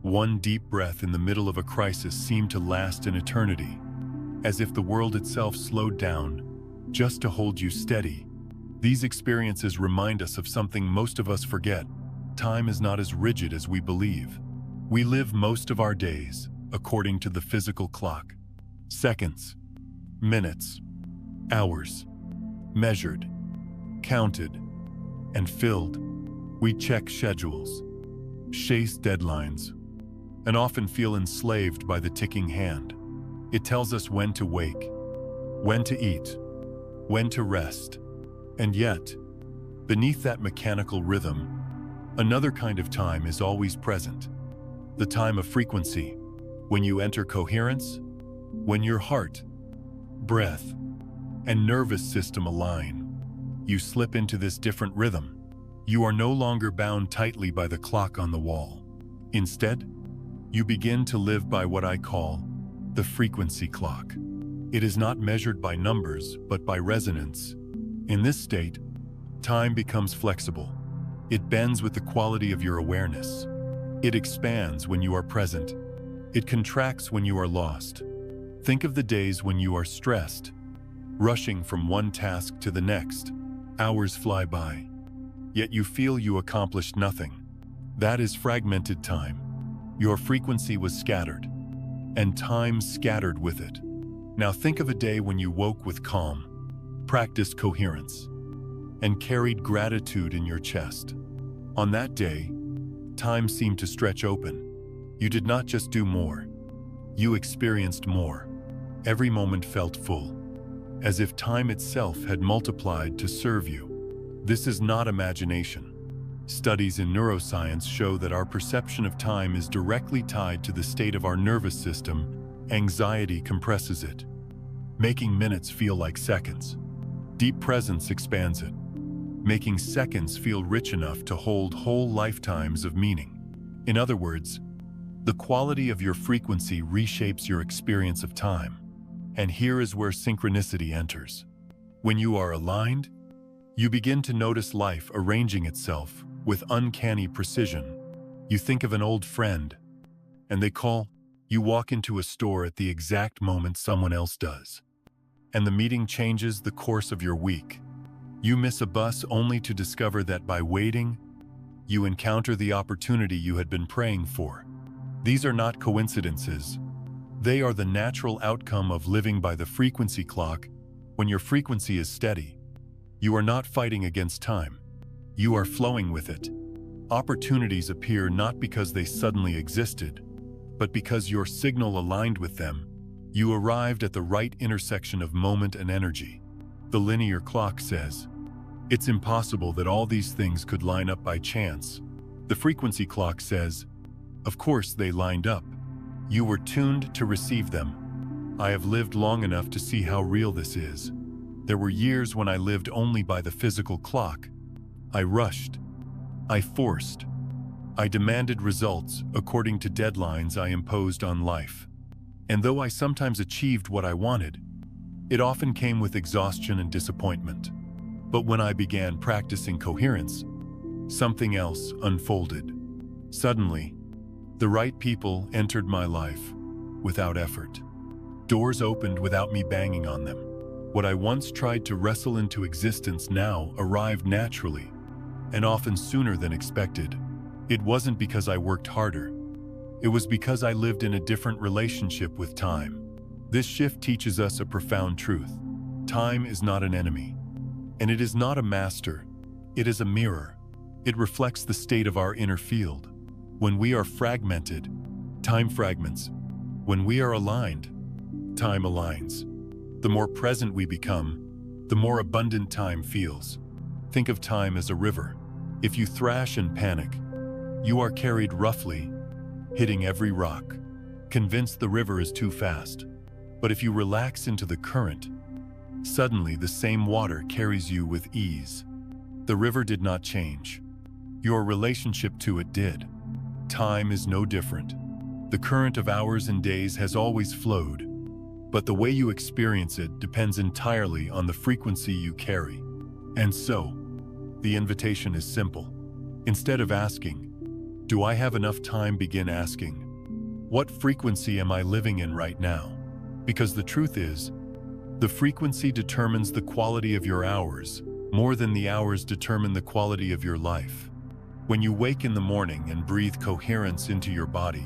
One deep breath in the middle of a crisis seemed to last an eternity, as if the world itself slowed down just to hold you steady. These experiences remind us of something most of us forget. Time is not as rigid as we believe. We live most of our days according to the physical clock. Seconds, minutes, hours, measured, counted, and filled. We check schedules, chase deadlines, and often feel enslaved by the ticking hand. It tells us when to wake, when to eat, when to rest. And yet, beneath that mechanical rhythm, another kind of time is always present. The time of frequency, when you enter coherence, when your heart, breath, and nervous system align. You slip into this different rhythm. You are no longer bound tightly by the clock on the wall. Instead, you begin to live by what I call the frequency clock. It is not measured by numbers, but by resonance. In this state, time becomes flexible. It bends with the quality of your awareness. It expands when you are present. It contracts when you are lost. Think of the days when you are stressed, rushing from one task to the next. Hours fly by, yet you feel you accomplished nothing. That is fragmented time. Your frequency was scattered, and time scattered with it. Now think of a day when you woke with calm, practiced coherence, and carried gratitude in your chest. On that day, time seemed to stretch open. You did not just do more, you experienced more. Every moment felt full, as if time itself had multiplied to serve you. This is not imagination. Studies in neuroscience show that our perception of time is directly tied to the state of our nervous system. Anxiety compresses it, making minutes feel like seconds. Deep presence expands it, making seconds feel rich enough to hold whole lifetimes of meaning. In other words, the quality of your frequency reshapes your experience of time. And here is where synchronicity enters. When you are aligned, you begin to notice life arranging itself with uncanny precision. You think of an old friend, and they call. You walk into a store at the exact moment someone else does, and the meeting changes the course of your week. You miss a bus only to discover that by waiting, you encounter the opportunity you had been praying for. These are not coincidences. They are the natural outcome of living by the frequency clock. When your frequency is steady, you are not fighting against time. You are flowing with it. Opportunities appear not because they suddenly existed, but because your signal aligned with them. You arrived at the right intersection of moment and energy. The linear clock says, it's impossible that all these things could line up by chance. The frequency clock says, of course they lined up. You were tuned to receive them. I have lived long enough to see how real this is. There were years when I lived only by the physical clock. I rushed. I forced. I demanded results according to deadlines I imposed on life. And though I sometimes achieved what I wanted, it often came with exhaustion and disappointment. But when I began practicing coherence, something else unfolded. Suddenly, the right people entered my life without effort. Doors opened without me banging on them. What I once tried to wrestle into existence now arrived naturally, and often sooner than expected. It wasn't because I worked harder. It was because I lived in a different relationship with time. This shift teaches us a profound truth. Time is not an enemy, and it is not a master. It is a mirror. It reflects the state of our inner field. When we are fragmented, time fragments. When we are aligned, time aligns. The more present we become, the more abundant time feels. Think of time as a river. If you thrash and panic, you are carried roughly, hitting every rock, convinced the river is too fast. But if you relax into the current, suddenly the same water carries you with ease. The river did not change. Your relationship to it did. Time is no different. The current of hours and days has always flowed, but the way you experience it depends entirely on the frequency you carry. And so, the invitation is simple. Instead of asking, do I have enough time, begin asking, what frequency am I living in right now? Because the truth is, the frequency determines the quality of your hours, more than the hours determine the quality of your life. When you wake in the morning and breathe coherence into your body,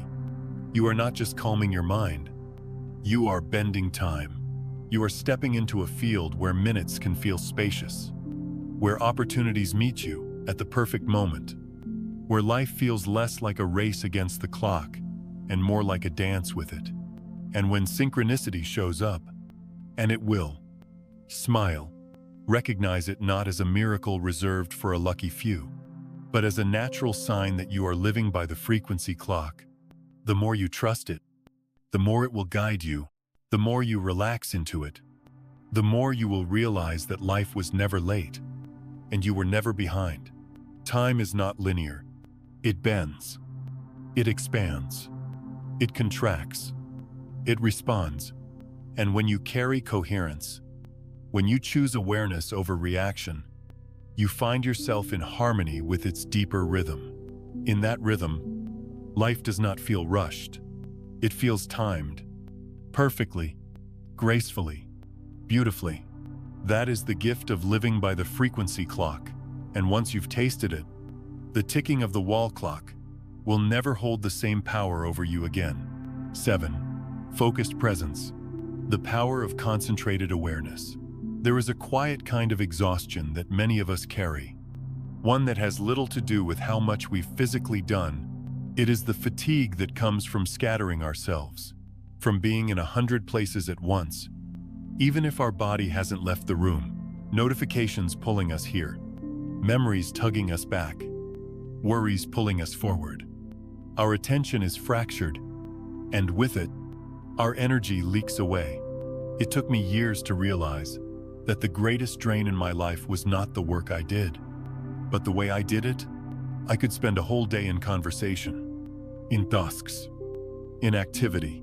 you are not just calming your mind, you are bending time. You are stepping into a field where minutes can feel spacious, where opportunities meet you at the perfect moment. where life feels less like a race against the clock and more like a dance with it. And when synchronicity shows up, and it will, smile. Recognize it not as a miracle reserved for a lucky few, but as a natural sign that you are living by the frequency clock. The more you trust it, the more it will guide you. The more you relax into it, the more you will realize that life was never late, and you were never behind. Time is not linear. It bends. It expands. It contracts. It responds. And when you carry coherence, when you choose awareness over reaction, you find yourself in harmony with its deeper rhythm. In that rhythm, life does not feel rushed. It feels timed. Perfectly, gracefully, beautifully. That is the gift of living by the frequency clock, and once you've tasted it, the ticking of the wall clock will never hold the same power over you again. 7. Focused presence. The power of concentrated awareness. There is a quiet kind of exhaustion that many of us carry, one that has little to do with how much we've physically done. It is the fatigue that comes from scattering ourselves, from being in 100 places at once. Even if our body hasn't left the room, notifications pulling us here, memories tugging us back, worries pulling us forward. Our attention is fractured, and with it, our energy leaks away. It took me years to realize that the greatest drain in my life was not the work I did, but the way I did it. I could spend a whole day in conversation, in tasks, in activity,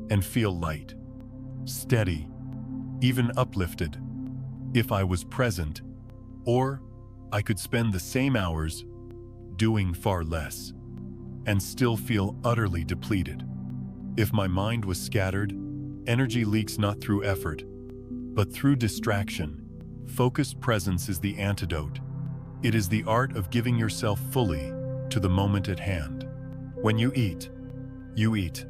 and feel light, steady, even uplifted, if I was present. Or I could spend the same hours doing far less and still feel utterly depleted. If my mind was scattered, energy leaks not through effort, but through distraction. Focused presence is the antidote. It is the art of giving yourself fully to the moment at hand. When you eat, you eat.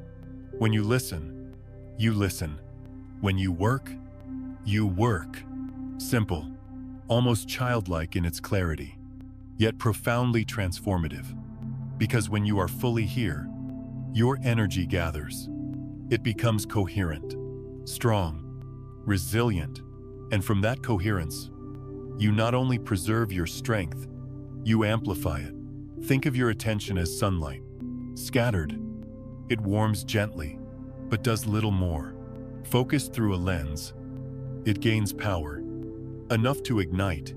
When you listen, you listen. When you work, you work. Simple, almost childlike in its clarity, yet profoundly transformative. Because when you are fully here, your energy gathers. It becomes coherent, strong, resilient, and from that coherence, you not only preserve your strength, you amplify it. Think of your attention as sunlight. Scattered, it warms gently, but does little more. Focused through a lens, it gains power, enough to ignite.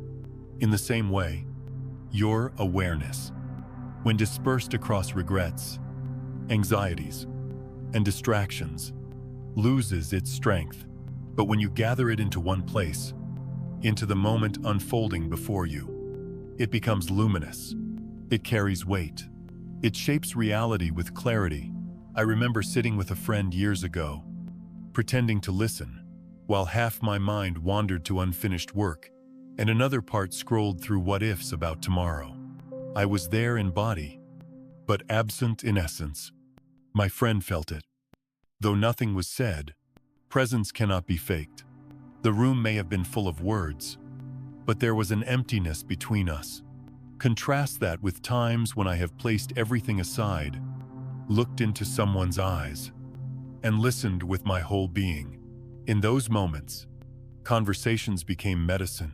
In the same way, your awareness, when dispersed across regrets, anxieties, and distractions, loses its strength. But when you gather it into one place, into the moment unfolding before you, it becomes luminous. It carries weight. It shapes reality with clarity. I remember sitting with a friend years ago, pretending to listen, while half my mind wandered to unfinished work, and another part scrolled through what-ifs about tomorrow. I was there in body, but absent in essence. My friend felt it. Though nothing was said, presence cannot be faked. The room may have been full of words, but there was an emptiness between us. Contrast that with times when I have placed everything aside, looked into someone's eyes, and listened with my whole being. In those moments, conversations became medicine.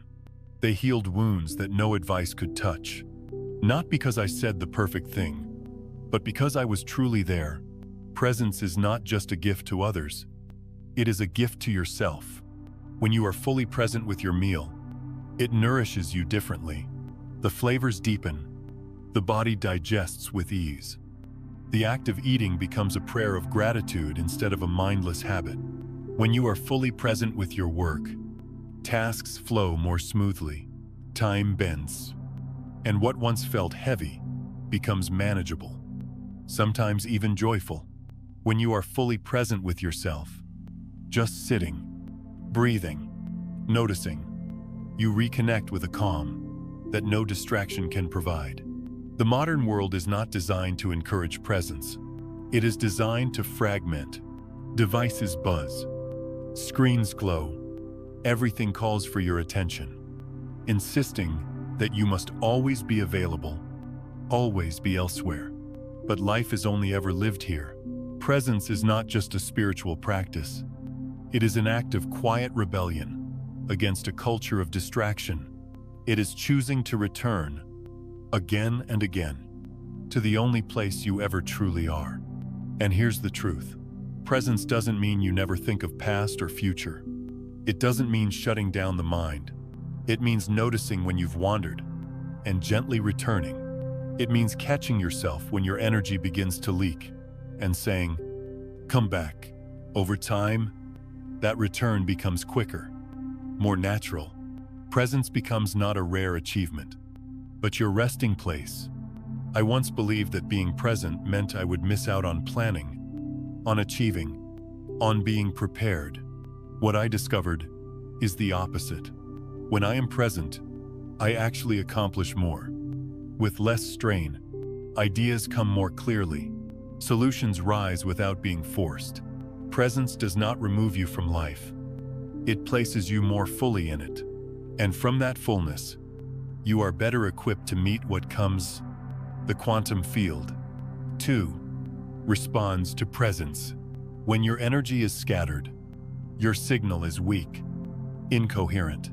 They healed wounds that no advice could touch. Not because I said the perfect thing, but because I was truly there. Presence is not just a gift to others. It is a gift to yourself. When you are fully present with your meal, it nourishes you differently. The flavors deepen. The body digests with ease. The act of eating becomes a prayer of gratitude instead of a mindless habit. When you are fully present with your work, tasks flow more smoothly. Time bends. And what once felt heavy becomes manageable, sometimes even joyful. When you are fully present with yourself, just sitting, breathing, noticing, you reconnect with a calm that no distraction can provide. The modern world is not designed to encourage presence. It is designed to fragment. Devices buzz. Screens glow. Everything calls for your attention, insisting that you must always be available. always be elsewhere. But life is only ever lived here. Presence is not just a spiritual practice. It is an act of quiet rebellion against a culture of distraction. It is choosing to return, again and again, to the only place you ever truly are. And here's the truth. Presence doesn't mean you never think of past or future. It doesn't mean shutting down the mind. It means noticing when you've wandered and gently returning. It means catching yourself when your energy begins to leak and saying, "Come back." Over time, that return becomes quicker, more natural. Presence becomes not a rare achievement, but your resting place. I once believed that being present meant I would miss out on planning, on achieving, on being prepared. What I discovered is the opposite. When I am present, I actually accomplish more. With less strain, ideas come more clearly. Solutions rise without being forced. Presence does not remove you from life. It places you more fully in it. And from that fullness, you are better equipped to meet what comes. The quantum field, 2, responds to presence. When your energy is scattered, your signal is weak, incoherent.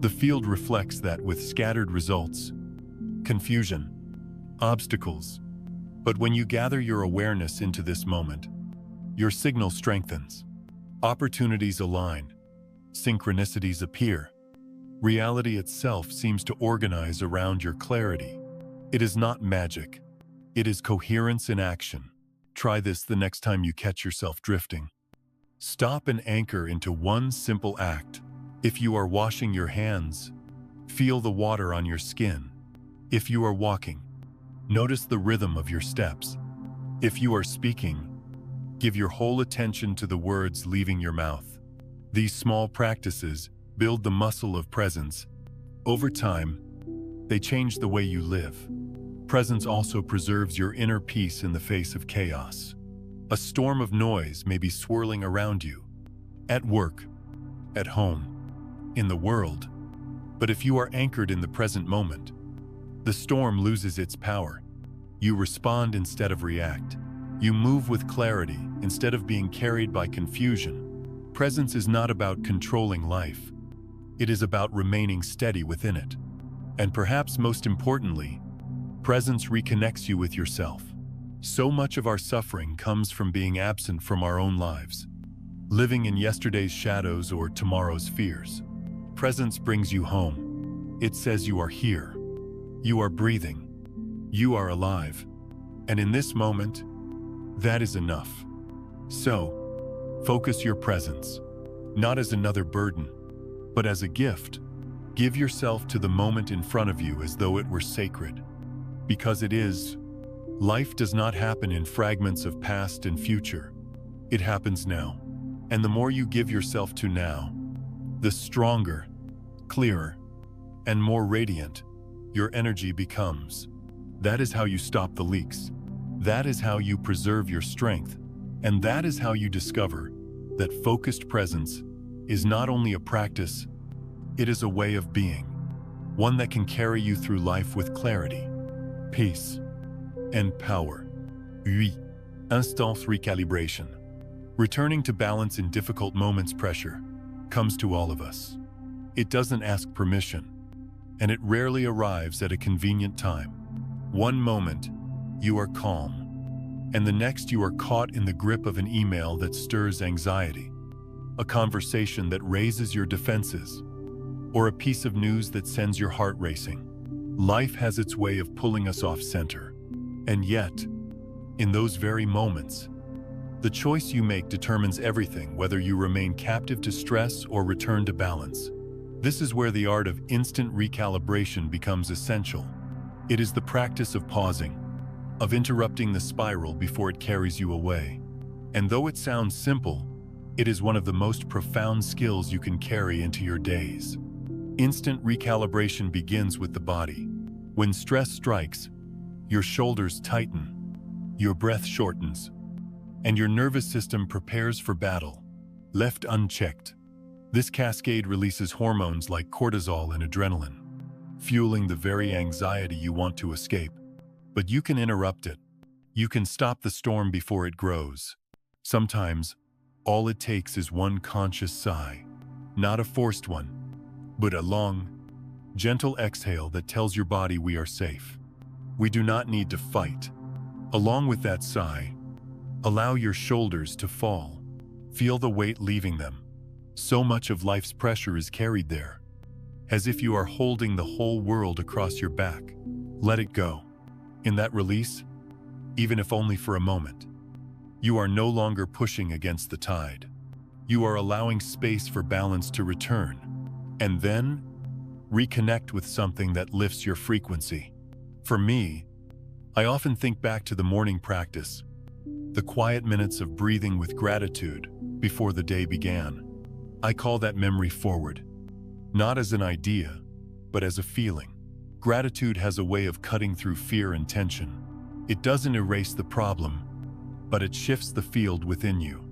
The field reflects that with scattered results, confusion, obstacles. But when you gather your awareness into this moment, your signal strengthens. Opportunities align, synchronicities appear. Reality itself seems to organize around your clarity. It is not magic. It is coherence in action. Try this the next time you catch yourself drifting. Stop and anchor into one simple act. If you are washing your hands, feel the water on your skin. If you are walking, notice the rhythm of your steps. If you are speaking, give your whole attention to the words leaving your mouth. These small practices build the muscle of presence. Over time, they change the way you live. Presence also preserves your inner peace in the face of chaos. A storm of noise may be swirling around you, at work, at home, in the world. But if you are anchored in the present moment, the storm loses its power. You respond instead of react. You move with clarity instead of being carried by confusion. Presence is not about controlling life. It is about remaining steady within it. And perhaps most importantly, presence reconnects you with yourself. So much of our suffering comes from being absent from our own lives, living in yesterday's shadows or tomorrow's fears. Presence brings you home. It says you are here. You are breathing. You are alive. And in this moment, that is enough. So, focus your presence, not as another burden, but as a gift. Give yourself to the moment in front of you as though it were sacred. Because it is. Life does not happen in fragments of past and future. It happens now. And the more you give yourself to now, the stronger, clearer, and more radiant your energy becomes. That is how you stop the leaks. That is how you preserve your strength. And that is how you discover that focused presence is not only a practice, it is a way of being, one that can carry you through life with clarity, peace, and power. 8. Instant recalibration. Returning to balance in difficult moments. Pressure comes to all of us. It doesn't ask permission, and it rarely arrives at a convenient time. One moment, you are calm, and the next you are caught in the grip of an email that stirs anxiety, a conversation that raises your defenses, or a piece of news that sends your heart racing. Life has its way of pulling us off center. And yet, in those very moments, the choice you make determines everything, whether you remain captive to stress or return to balance. This is where the art of instant recalibration becomes essential. It is the practice of pausing, of interrupting the spiral before it carries you away. And though it sounds simple, it is one of the most profound skills you can carry into your days. Instant recalibration begins with the body. When stress strikes, your shoulders tighten, your breath shortens, and your nervous system prepares for battle. Left unchecked, this cascade releases hormones like cortisol and adrenaline, fueling the very anxiety you want to escape. But you can interrupt it. You can stop the storm before it grows. Sometimes, all it takes is one conscious sigh, not a forced one, but a long, gentle exhale that tells your body we are safe. We do not need to fight. Along with that sigh, allow your shoulders to fall. Feel the weight leaving them. So much of life's pressure is carried there, as if you are holding the whole world across your back. Let it go. In that release, even if only for a moment, you are no longer pushing against the tide. You are allowing space for balance to return, and then reconnect with something that lifts your frequency. For me, I often think back to the morning practice, the quiet minutes of breathing with gratitude before the day began. I call that memory forward, not as an idea, but as a feeling. Gratitude has a way of cutting through fear and tension. It doesn't erase the problem, but it shifts the field within you.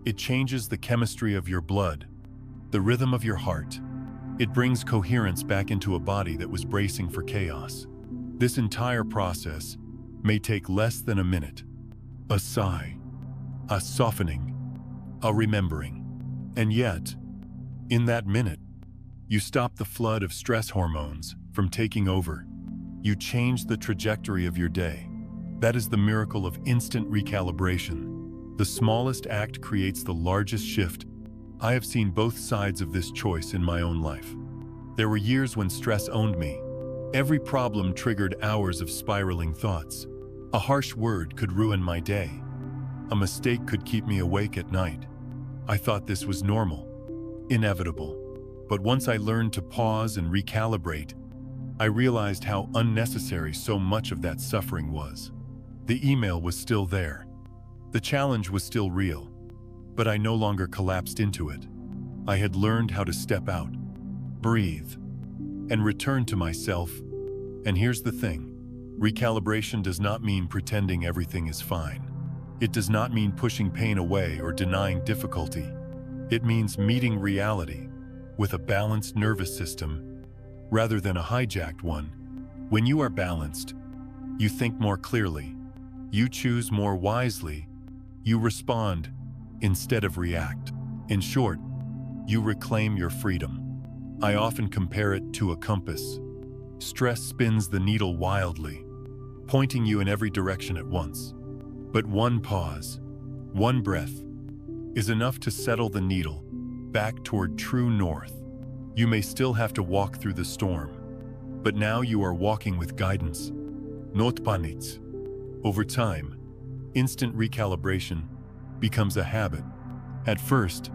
It changes the chemistry of your blood, the rhythm of your heart. It brings coherence back into a body that was bracing for chaos. This entire process may take less than a minute. A sigh, a softening, a remembering. And yet, in that minute, you stop the flood of stress hormones from taking over. You change the trajectory of your day. That is the miracle of instant recalibration. The smallest act creates the largest shift. I have seen both sides of this choice in my own life. There were years when stress owned me. Every problem triggered hours of spiraling thoughts. A harsh word could ruin my day. A mistake could keep me awake at night. I thought this was normal, inevitable. But once I learned to pause and recalibrate, I realized how unnecessary so much of that suffering was. The email was still there. The challenge was still real, but I no longer collapsed into it. I had learned how to step out, breathe, and return to myself. And here's the thing. Recalibration does not mean pretending everything is fine. It does not mean pushing pain away or denying difficulty. It means meeting reality with a balanced nervous system rather than a hijacked one. When you are balanced, you think more clearly, you choose more wisely, you respond instead of react. In short, you reclaim your freedom. I often compare it to a compass. Stress spins the needle wildly, pointing you in every direction at once. But one pause, one breath, is enough to settle the needle back toward true north. You may still have to walk through the storm, but now you are walking with guidance. Not panits. Over time, instant recalibration becomes a habit. At first,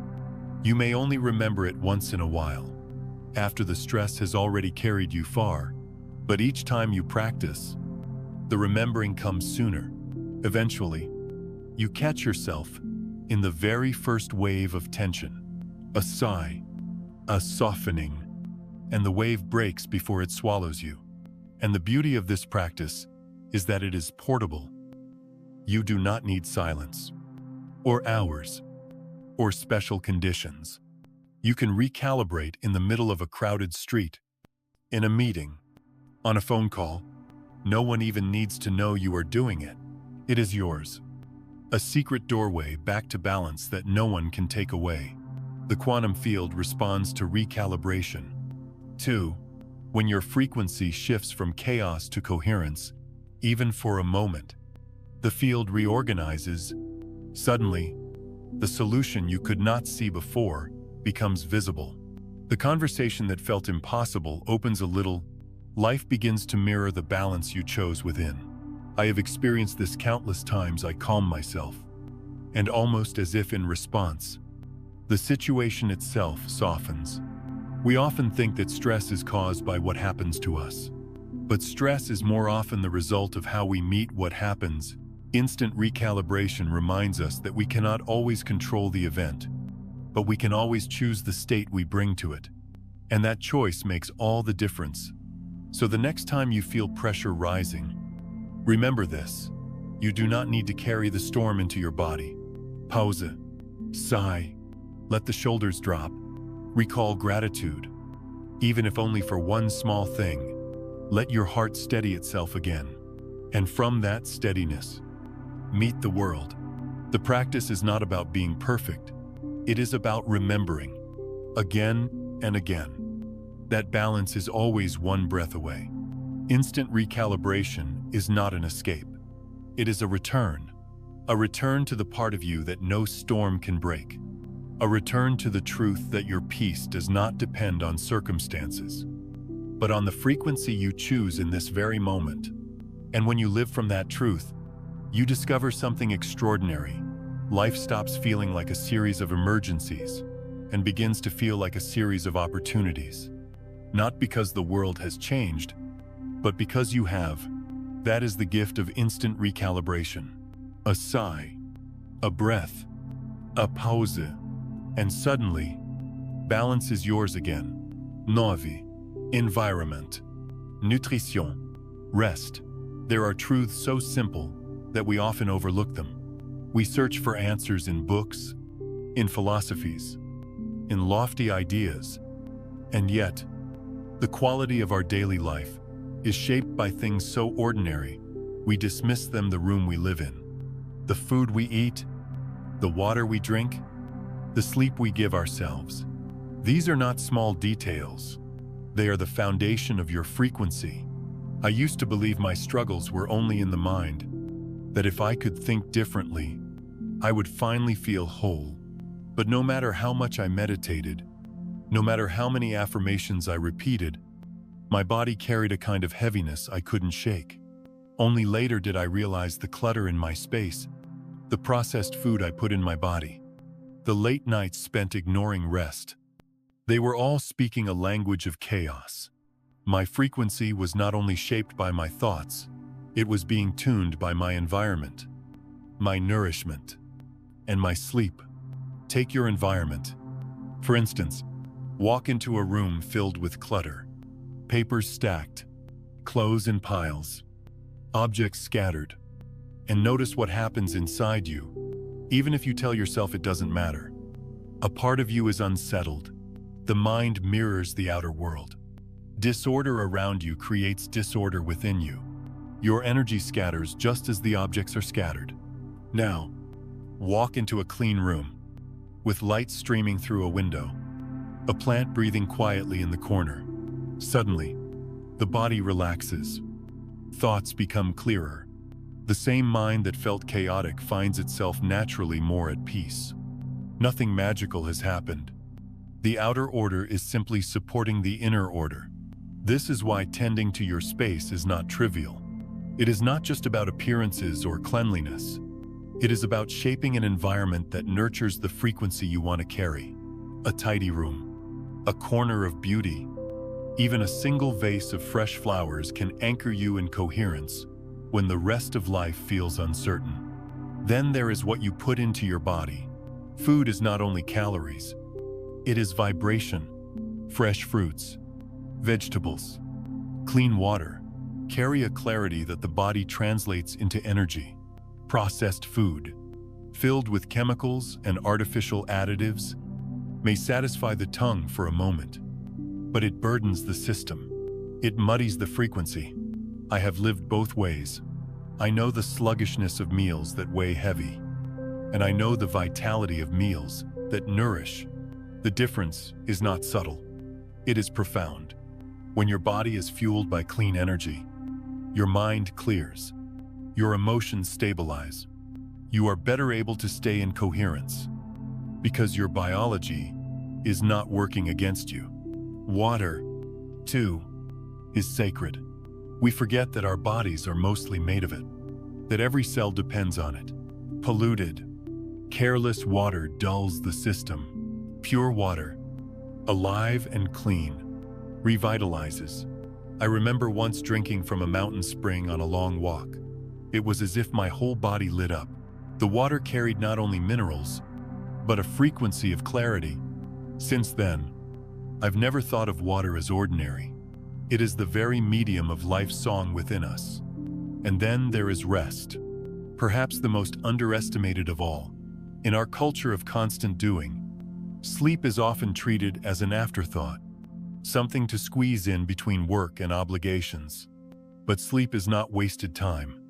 you may only remember it once in a while, after the stress has already carried you far. But each time you practice, the remembering comes sooner. Eventually, you catch yourself in the very first wave of tension. A sigh, a softening, and the wave breaks before it swallows you. And the beauty of this practice is that it is portable. You do not need silence, or hours, or special conditions. You can recalibrate in the middle of a crowded street, in a meeting, on a phone call. No one even needs to know you are doing it. It is yours. A secret doorway back to balance that no one can take away. The quantum field responds to recalibration. 2. When your frequency shifts from chaos to coherence, even for a moment, the field reorganizes. Suddenly, the solution you could not see before becomes visible. The conversation that felt impossible opens a little. Life begins to mirror the balance you chose within. I have experienced this countless times. I calm myself, and almost as if in response, the situation itself softens. We often think that stress is caused by what happens to us, but stress is more often the result of how we meet what happens. Instant recalibration reminds us that we cannot always control the event, but we can always choose the state we bring to it. And that choice makes all the difference. So the next time you feel pressure rising, remember this. You do not need to carry the storm into your body. Pause, sigh, let the shoulders drop, recall gratitude. Even if only for one small thing, let your heart steady itself again. And from that steadiness, meet the world. The practice is not about being perfect. It is about remembering, again and again, that balance is always one breath away. Instant recalibration is not an escape. It is a return to the part of you that no storm can break. A return to the truth that your peace does not depend on circumstances, but on the frequency you choose in this very moment. And when you live from that truth, you discover something extraordinary. Life stops feeling like a series of emergencies and begins to feel like a series of opportunities. Not because the world has changed, but because you have. That is the gift of instant recalibration. A sigh, a breath, a pause, and suddenly, balance is yours again. Novi, environment, nutrition, rest. There are truths so simple that we often overlook them. We search for answers in books, in philosophies, in lofty ideas, and yet, the quality of our daily life is shaped by things so ordinary, we dismiss them the room we live in. The food we eat, the water we drink, the sleep we give ourselves. These are not small details. They are the foundation of your frequency. I used to believe my struggles were only in the mind, that if I could think differently, I would finally feel whole. But no matter how much I meditated, no matter how many affirmations I repeated, my body carried a kind of heaviness I couldn't shake. Only later did I realize the clutter in my space, the processed food I put in my body, the late nights spent ignoring rest. They were all speaking a language of chaos. My frequency was not only shaped by my thoughts, it was being tuned by my environment, my nourishment, and my sleep. Take your environment. For instance, walk into a room filled with clutter. Papers stacked, clothes in piles, objects scattered, and notice what happens inside you, even if you tell yourself it doesn't matter. A part of you is unsettled. The mind mirrors the outer world. Disorder around you creates disorder within you. Your energy scatters just as the objects are scattered. Now, walk into a clean room, with light streaming through a window, a plant breathing quietly in the corner. Suddenly, the body relaxes. Thoughts become clearer. The same mind that felt chaotic finds itself naturally more at peace. Nothing magical has happened. The outer order is simply supporting the inner order. This is why tending to your space is not trivial. It is not just about appearances or cleanliness. It is about shaping an environment that nurtures the frequency you want to carry. A tidy room, a corner of beauty, even a single vase of fresh flowers can anchor you in coherence when the rest of life feels uncertain. Then there is what you put into your body. Food is not only calories, it is vibration. Fresh fruits, vegetables, clean water carry a clarity that the body translates into energy. Processed food, filled with chemicals and artificial additives, may satisfy the tongue for a moment, but it burdens the system. It muddies the frequency. I have lived both ways. I know the sluggishness of meals that weigh heavy, and I know the vitality of meals that nourish. The difference is not subtle. It is profound. When your body is fueled by clean energy, your mind clears, your emotions stabilize. You are better able to stay in coherence because your biology is not working against you. Water, too, is sacred. We forget that our bodies are mostly made of it, that every cell depends on it. Polluted, careless water dulls the system. Pure water, alive and clean, revitalizes. I remember once drinking from a mountain spring on a long walk. It was as if my whole body lit up. The water carried not only minerals, but a frequency of clarity. Since then, I've never thought of water as ordinary. It is the very medium of life's song within us. And then there is rest, perhaps the most underestimated of all. In our culture of constant doing, sleep is often treated as an afterthought, something to squeeze in between work and obligations. But sleep is not wasted time.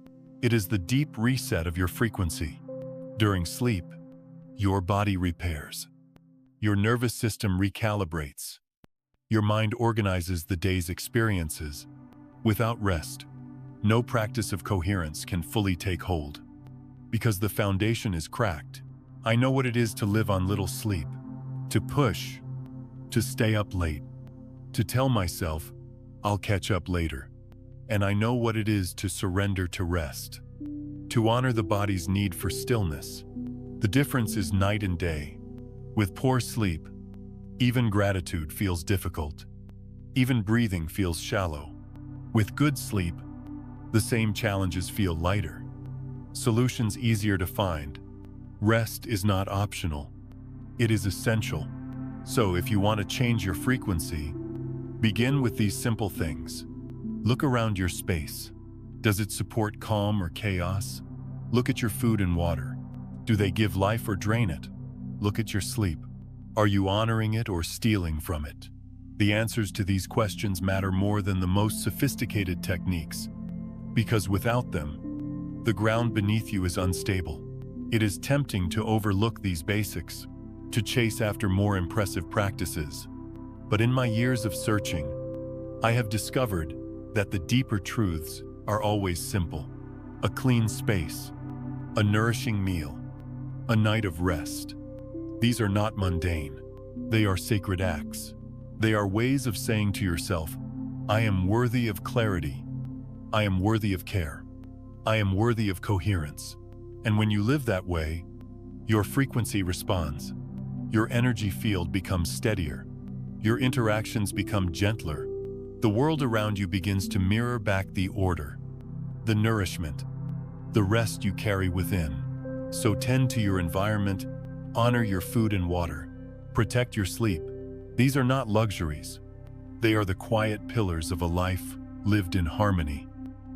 It is the deep reset of your frequency. During sleep, your body repairs. Your nervous system recalibrates. Your mind organizes the day's experiences. Without rest, no practice of coherence can fully take hold. Because the foundation is cracked, I know what it is to live on little sleep, to push, to stay up late, to tell myself, I'll catch up later. And I know what it is to surrender to rest, to honor the body's need for stillness. The difference is night and day. With poor sleep, even gratitude feels difficult. Even breathing feels shallow. With good sleep, the same challenges feel lighter. Solutions easier to find. Rest is not optional. It is essential. So if you want to change your frequency, begin with these simple things. Look around your space. Does it support calm or chaos? Look at your food and water. Do they give life or drain it? Look at your sleep. Are you honoring it or stealing from it? The answers to these questions matter more than the most sophisticated techniques, because without them, the ground beneath you is unstable. It is tempting to overlook these basics, to chase after more impressive practices. But in my years of searching, I have discovered that the deeper truths are always simple. A clean space, a nourishing meal, a night of rest. These are not mundane. They are sacred acts. They are ways of saying to yourself, I am worthy of clarity. I am worthy of care. I am worthy of coherence. And when you live that way, your frequency responds. Your energy field becomes steadier. Your interactions become gentler. The world around you begins to mirror back the order, the nourishment, the rest you carry within. So tend to your environment, honor your food and water, protect your sleep. These are not luxuries. They are the quiet pillars of a life lived in harmony.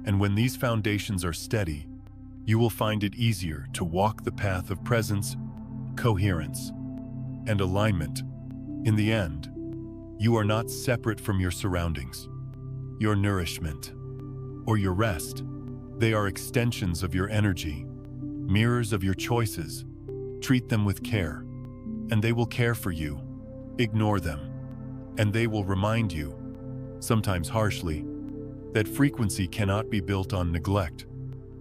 And when these foundations are steady, you will find it easier to walk the path of presence, coherence, and alignment. In the end, you are not separate from your surroundings, your nourishment, or your rest. They are extensions of your energy, mirrors of your choices. Treat them with care, and they will care for you. Ignore them, and they will remind you, sometimes harshly, that frequency cannot be built on neglect.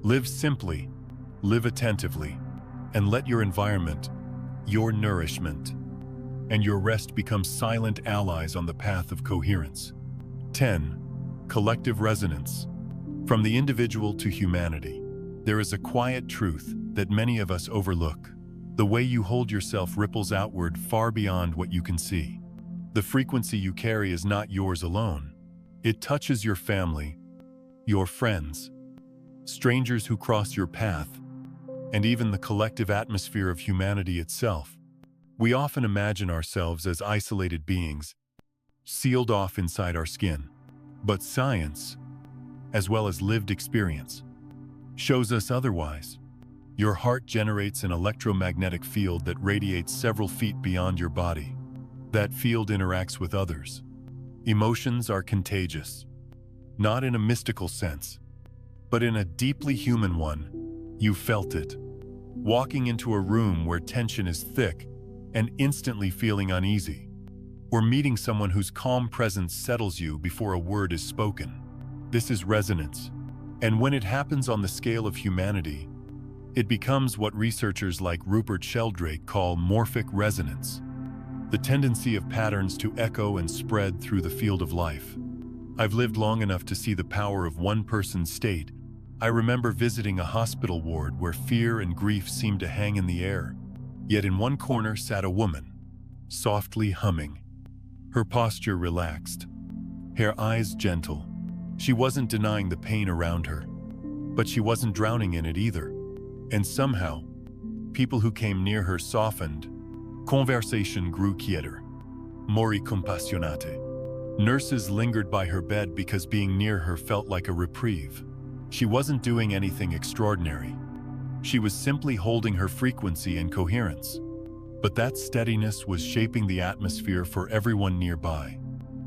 Live simply, live attentively, and let your environment, your nourishment, and your rest become silent allies on the path of coherence. 10. Collective resonance. From the individual to humanity, there is a quiet truth that many of us overlook. The way you hold yourself ripples outward far beyond what you can see. The frequency you carry is not yours alone. It touches your family, your friends, strangers who cross your path, and even the collective atmosphere of humanity itself. We often imagine ourselves as isolated beings, sealed off inside our skin. But science, as well as lived experience, shows us otherwise. Your heart generates an electromagnetic field that radiates several feet beyond your body. That field interacts with others. Emotions are contagious, not in a mystical sense, but in a deeply human one. You felt it. Walking into a room where tension is thick and instantly feeling uneasy, or meeting someone whose calm presence settles you before a word is spoken. This is resonance. And when it happens on the scale of humanity, it becomes what researchers like Rupert Sheldrake call morphic resonance, the tendency of patterns to echo and spread through the field of life. I've lived long enough to see the power of one person's state. I remember visiting a hospital ward where fear and grief seemed to hang in the air. Yet in one corner sat a woman, softly humming, her posture relaxed, her eyes gentle. She wasn't denying the pain around her, but she wasn't drowning in it either. And somehow, people who came near her softened. Conversation grew quieter, more compassionate. Nurses lingered by her bed because being near her felt like a reprieve. She wasn't doing anything extraordinary. She was simply holding her frequency and coherence. But that steadiness was shaping the atmosphere for everyone nearby.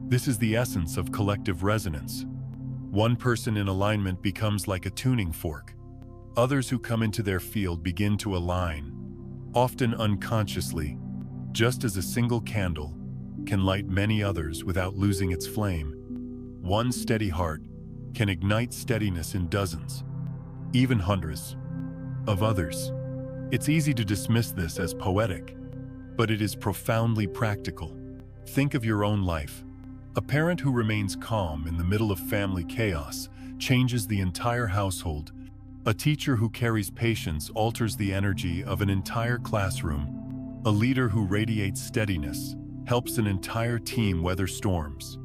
This is the essence of collective resonance. One person in alignment becomes like a tuning fork. Others who come into their field begin to align, often unconsciously, just as a single candle can light many others without losing its flame. One steady heart can ignite steadiness in dozens, even hundreds, of others. It's easy to dismiss this as poetic, but it is profoundly practical. Think of your own life. A parent who remains calm in the middle of family chaos changes the entire household. A teacher who carries patience alters the energy of an entire classroom. A leader who radiates steadiness helps an entire team weather storms.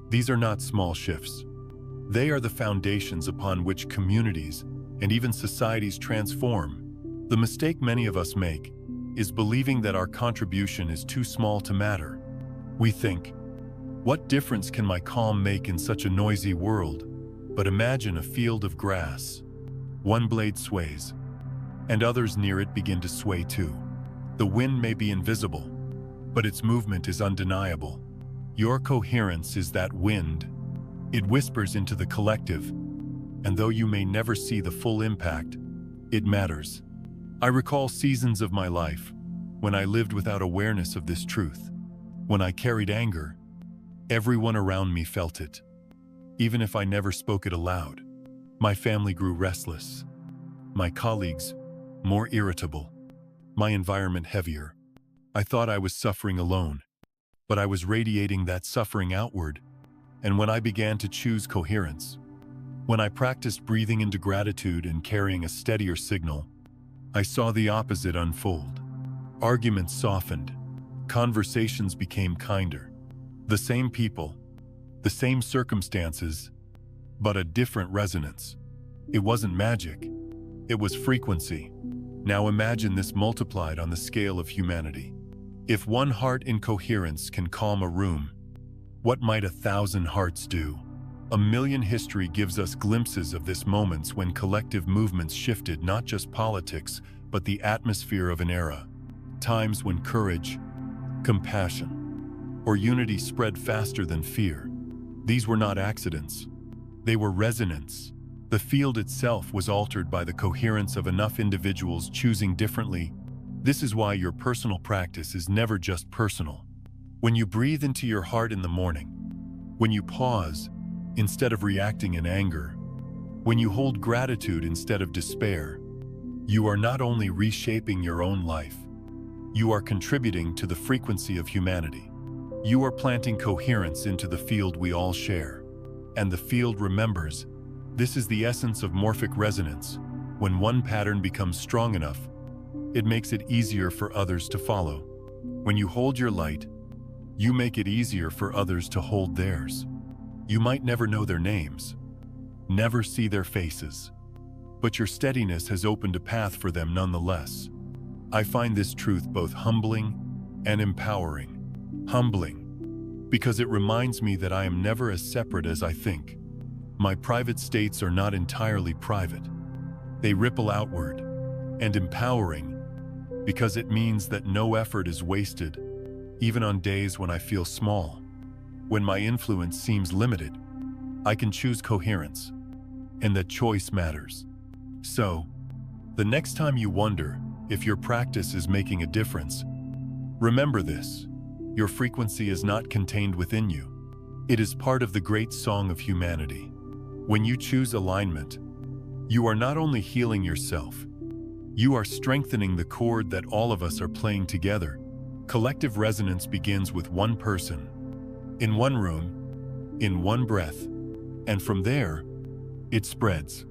These are not small shifts. They are the foundations upon which communities and even societies transform. The mistake many of us make is believing that our contribution is too small to matter. We think, what difference can my calm make in such a noisy world? But imagine a field of grass. One blade sways, and others near it begin to sway too. The wind may be invisible, but its movement is undeniable. Your coherence is that wind. It whispers into the collective, and though you may never see the full impact, it matters. I recall seasons of my life when I lived without awareness of this truth. When I carried anger, everyone around me felt it. Even if I never spoke it aloud, my family grew restless, my colleagues more irritable, my environment heavier. I thought I was suffering alone, but I was radiating that suffering outward. And when I began to choose coherence, when I practiced breathing into gratitude and carrying a steadier signal, I saw the opposite unfold. Arguments softened, conversations became kinder. The same people, the same circumstances, but a different resonance. It wasn't magic, it was frequency. Now imagine this multiplied on the scale of humanity. If one heart in coherence can calm a room, what might 1,000 hearts do? A million history gives us glimpses of this moments when collective movements shifted not just politics, but the atmosphere of an era. Times when courage, compassion, or unity spread faster than fear. These were not accidents. They were resonance. The field itself was altered by the coherence of enough individuals choosing differently. This is why your personal practice is never just personal. When you breathe into your heart in the morning, when you pause instead of reacting in anger, when you hold gratitude instead of despair, you are not only reshaping your own life, you are contributing to the frequency of humanity. You are planting coherence into the field we all share. And the field remembers. This is the essence of morphic resonance. When one pattern becomes strong enough, it makes it easier for others to follow. When you hold your light, you make it easier for others to hold theirs. You might never know their names, never see their faces, but your steadiness has opened a path for them nonetheless. I find this truth both humbling and empowering. Humbling, because it reminds me that I am never as separate as I think. My private states are not entirely private. They ripple outward. And empowering, because it means that no effort is wasted, even on days when I feel small. When my influence seems limited, I can choose coherence, and that choice matters. So, the next time you wonder if your practice is making a difference, remember this: your frequency is not contained within you. It is part of the great song of humanity. When you choose alignment, you are not only healing yourself, you are strengthening the chord that all of us are playing together. Collective resonance begins with one person, in one room, in one breath, and from there, it spreads,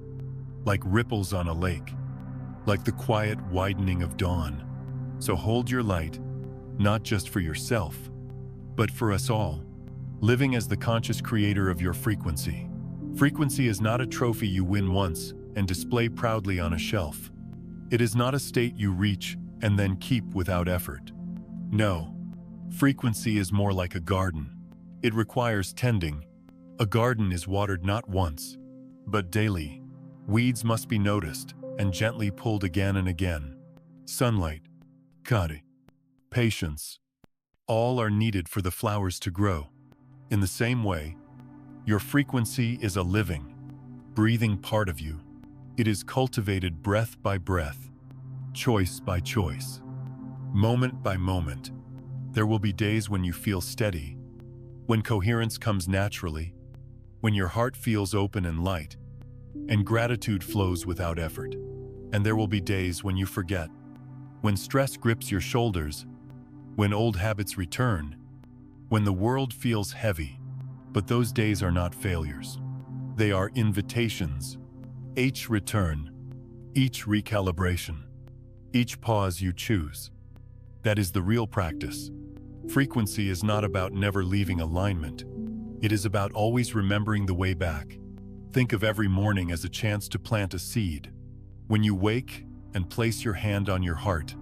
like ripples on a lake, like the quiet widening of dawn. So hold your light, not just for yourself, but for us all, living as the conscious creator of your frequency. Frequency is not a trophy you win once and display proudly on a shelf. It is not a state you reach and then keep without effort. No, frequency is more like a garden. It requires tending. A garden is watered not once, but daily. Weeds must be noticed and gently pulled again and again. Sunlight, kari, patience, all are needed for the flowers to grow. In the same way, your frequency is a living, breathing part of you. It is cultivated breath by breath, choice by choice, moment by moment. There will be days when you feel steady, when coherence comes naturally, when your heart feels open and light, and gratitude flows without effort. And there will be days when you forget, when stress grips your shoulders, when old habits return, when the world feels heavy. But those days are not failures. They are invitations. Each return, each recalibration, each pause you choose. That is the real practice. Frequency is not about never leaving alignment. It is about always remembering the way back. Think of every morning as a chance to plant a seed. When you wake and place your hand on your heart,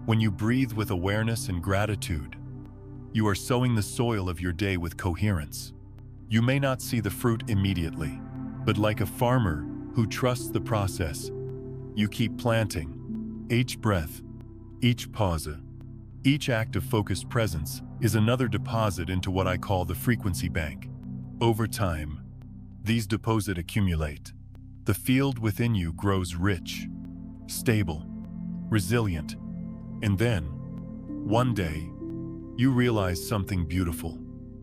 when you breathe with awareness and gratitude, you are sowing the soil of your day with coherence. You may not see the fruit immediately, but like a farmer who trusts the process, you keep planting. Each breath, each pause, each act of focused presence is another deposit into what I call the frequency bank. Over time, these deposits accumulate. The field within you grows rich, stable, resilient, and then, one day, you realize something beautiful.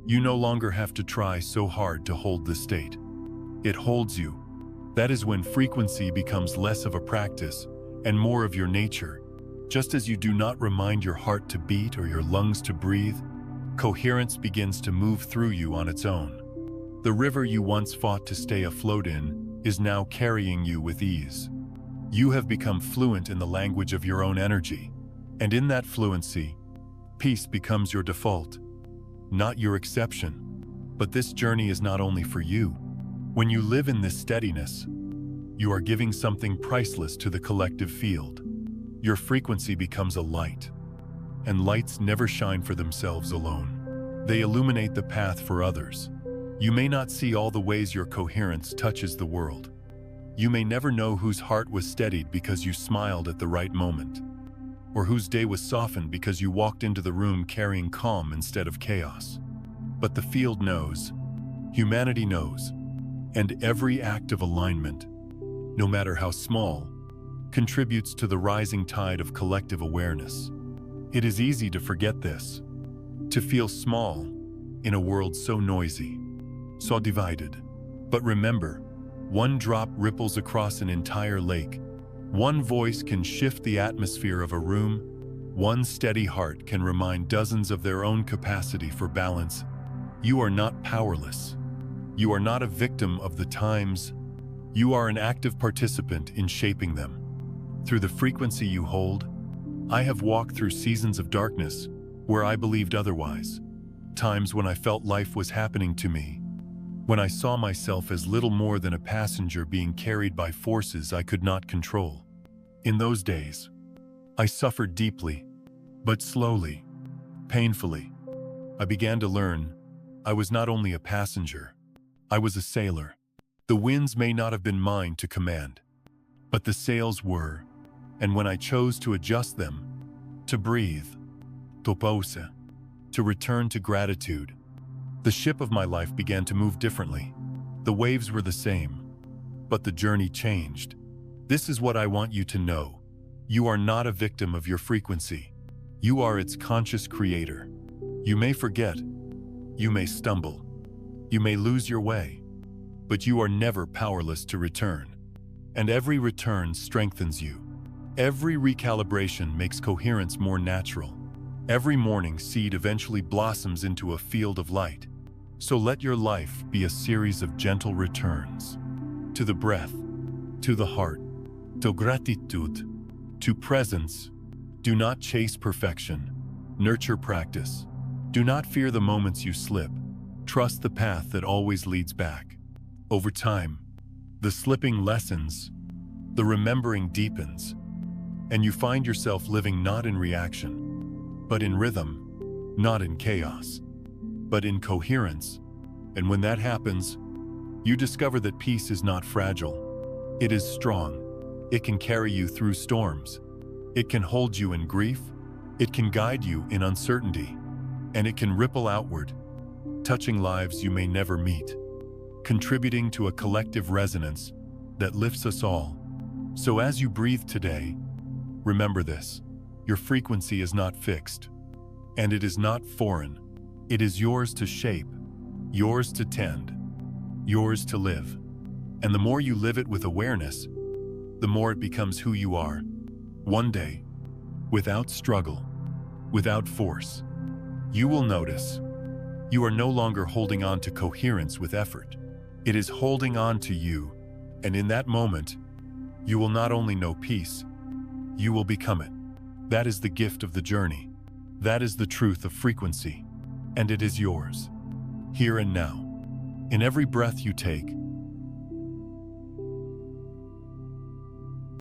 You no longer have to try so hard to hold the state. It holds you. That is when frequency becomes less of a practice and more of your nature. Just as you do not remind your heart to beat or your lungs to breathe, coherence begins to move through you on its own. The river you once fought to stay afloat in is now carrying you with ease. You have become fluent in the language of your own energy, and in that fluency, peace becomes your default, not your exception. But this journey is not only for you. When you live in this steadiness, you are giving something priceless to the collective field. Your frequency becomes a light, and lights never shine for themselves alone. They illuminate the path for others. You may not see all the ways your coherence touches the world. You may never know whose heart was steadied because you smiled at the right moment, or whose day was softened because you walked into the room carrying calm instead of chaos. But the field knows, humanity knows, and every act of alignment, no matter how small, contributes to the rising tide of collective awareness. It is easy to forget this, to feel small in a world so noisy, so divided. But remember, one drop ripples across an entire lake. One voice can shift the atmosphere of a room. One steady heart can remind dozens of their own capacity for balance. You are not powerless. You are not a victim of the times. You are an active participant in shaping them. Through the frequency you hold, I have walked through seasons of darkness where I believed otherwise. Times when I felt life was happening to me, when I saw myself as little more than a passenger being carried by forces I could not control. In those days, I suffered deeply, but slowly, painfully, I began to learn I was not only a passenger, I was a sailor. The winds may not have been mine to command, but the sails were, and when I chose to adjust them, to breathe, to pause, to return to gratitude, the ship of my life began to move differently. The waves were the same, but the journey changed. This is what I want you to know. You are not a victim of your frequency. You are its conscious creator. You may forget, you may stumble, you may lose your way, but you are never powerless to return. And every return strengthens you. Every recalibration makes coherence more natural. Every morning seed eventually blossoms into a field of light. So let your life be a series of gentle returns. To the breath, to the heart, to gratitude, to presence. Do not chase perfection. Nurture practice. Do not fear the moments you slip. Trust the path that always leads back. Over time, the slipping lessens, the remembering deepens, and you find yourself living not in reaction, but in rhythm, not in chaos, but in coherence. And when that happens, you discover that peace is not fragile. It is strong. It can carry you through storms. It can hold you in grief. It can guide you in uncertainty. And it can ripple outward, touching lives you may never meet, contributing to a collective resonance that lifts us all. So as you breathe today, remember this: your frequency is not fixed, and it is not foreign. It is yours to shape, yours to tend, yours to live. And the more you live it with awareness, the more it becomes who you are. One day, without struggle, without force, you will notice you are no longer holding on to coherence with effort. It is holding on to you, and in that moment, you will not only know peace, you will become it. That is the gift of the journey. That is the truth of frequency, and it is yours, here and now. In every breath you take,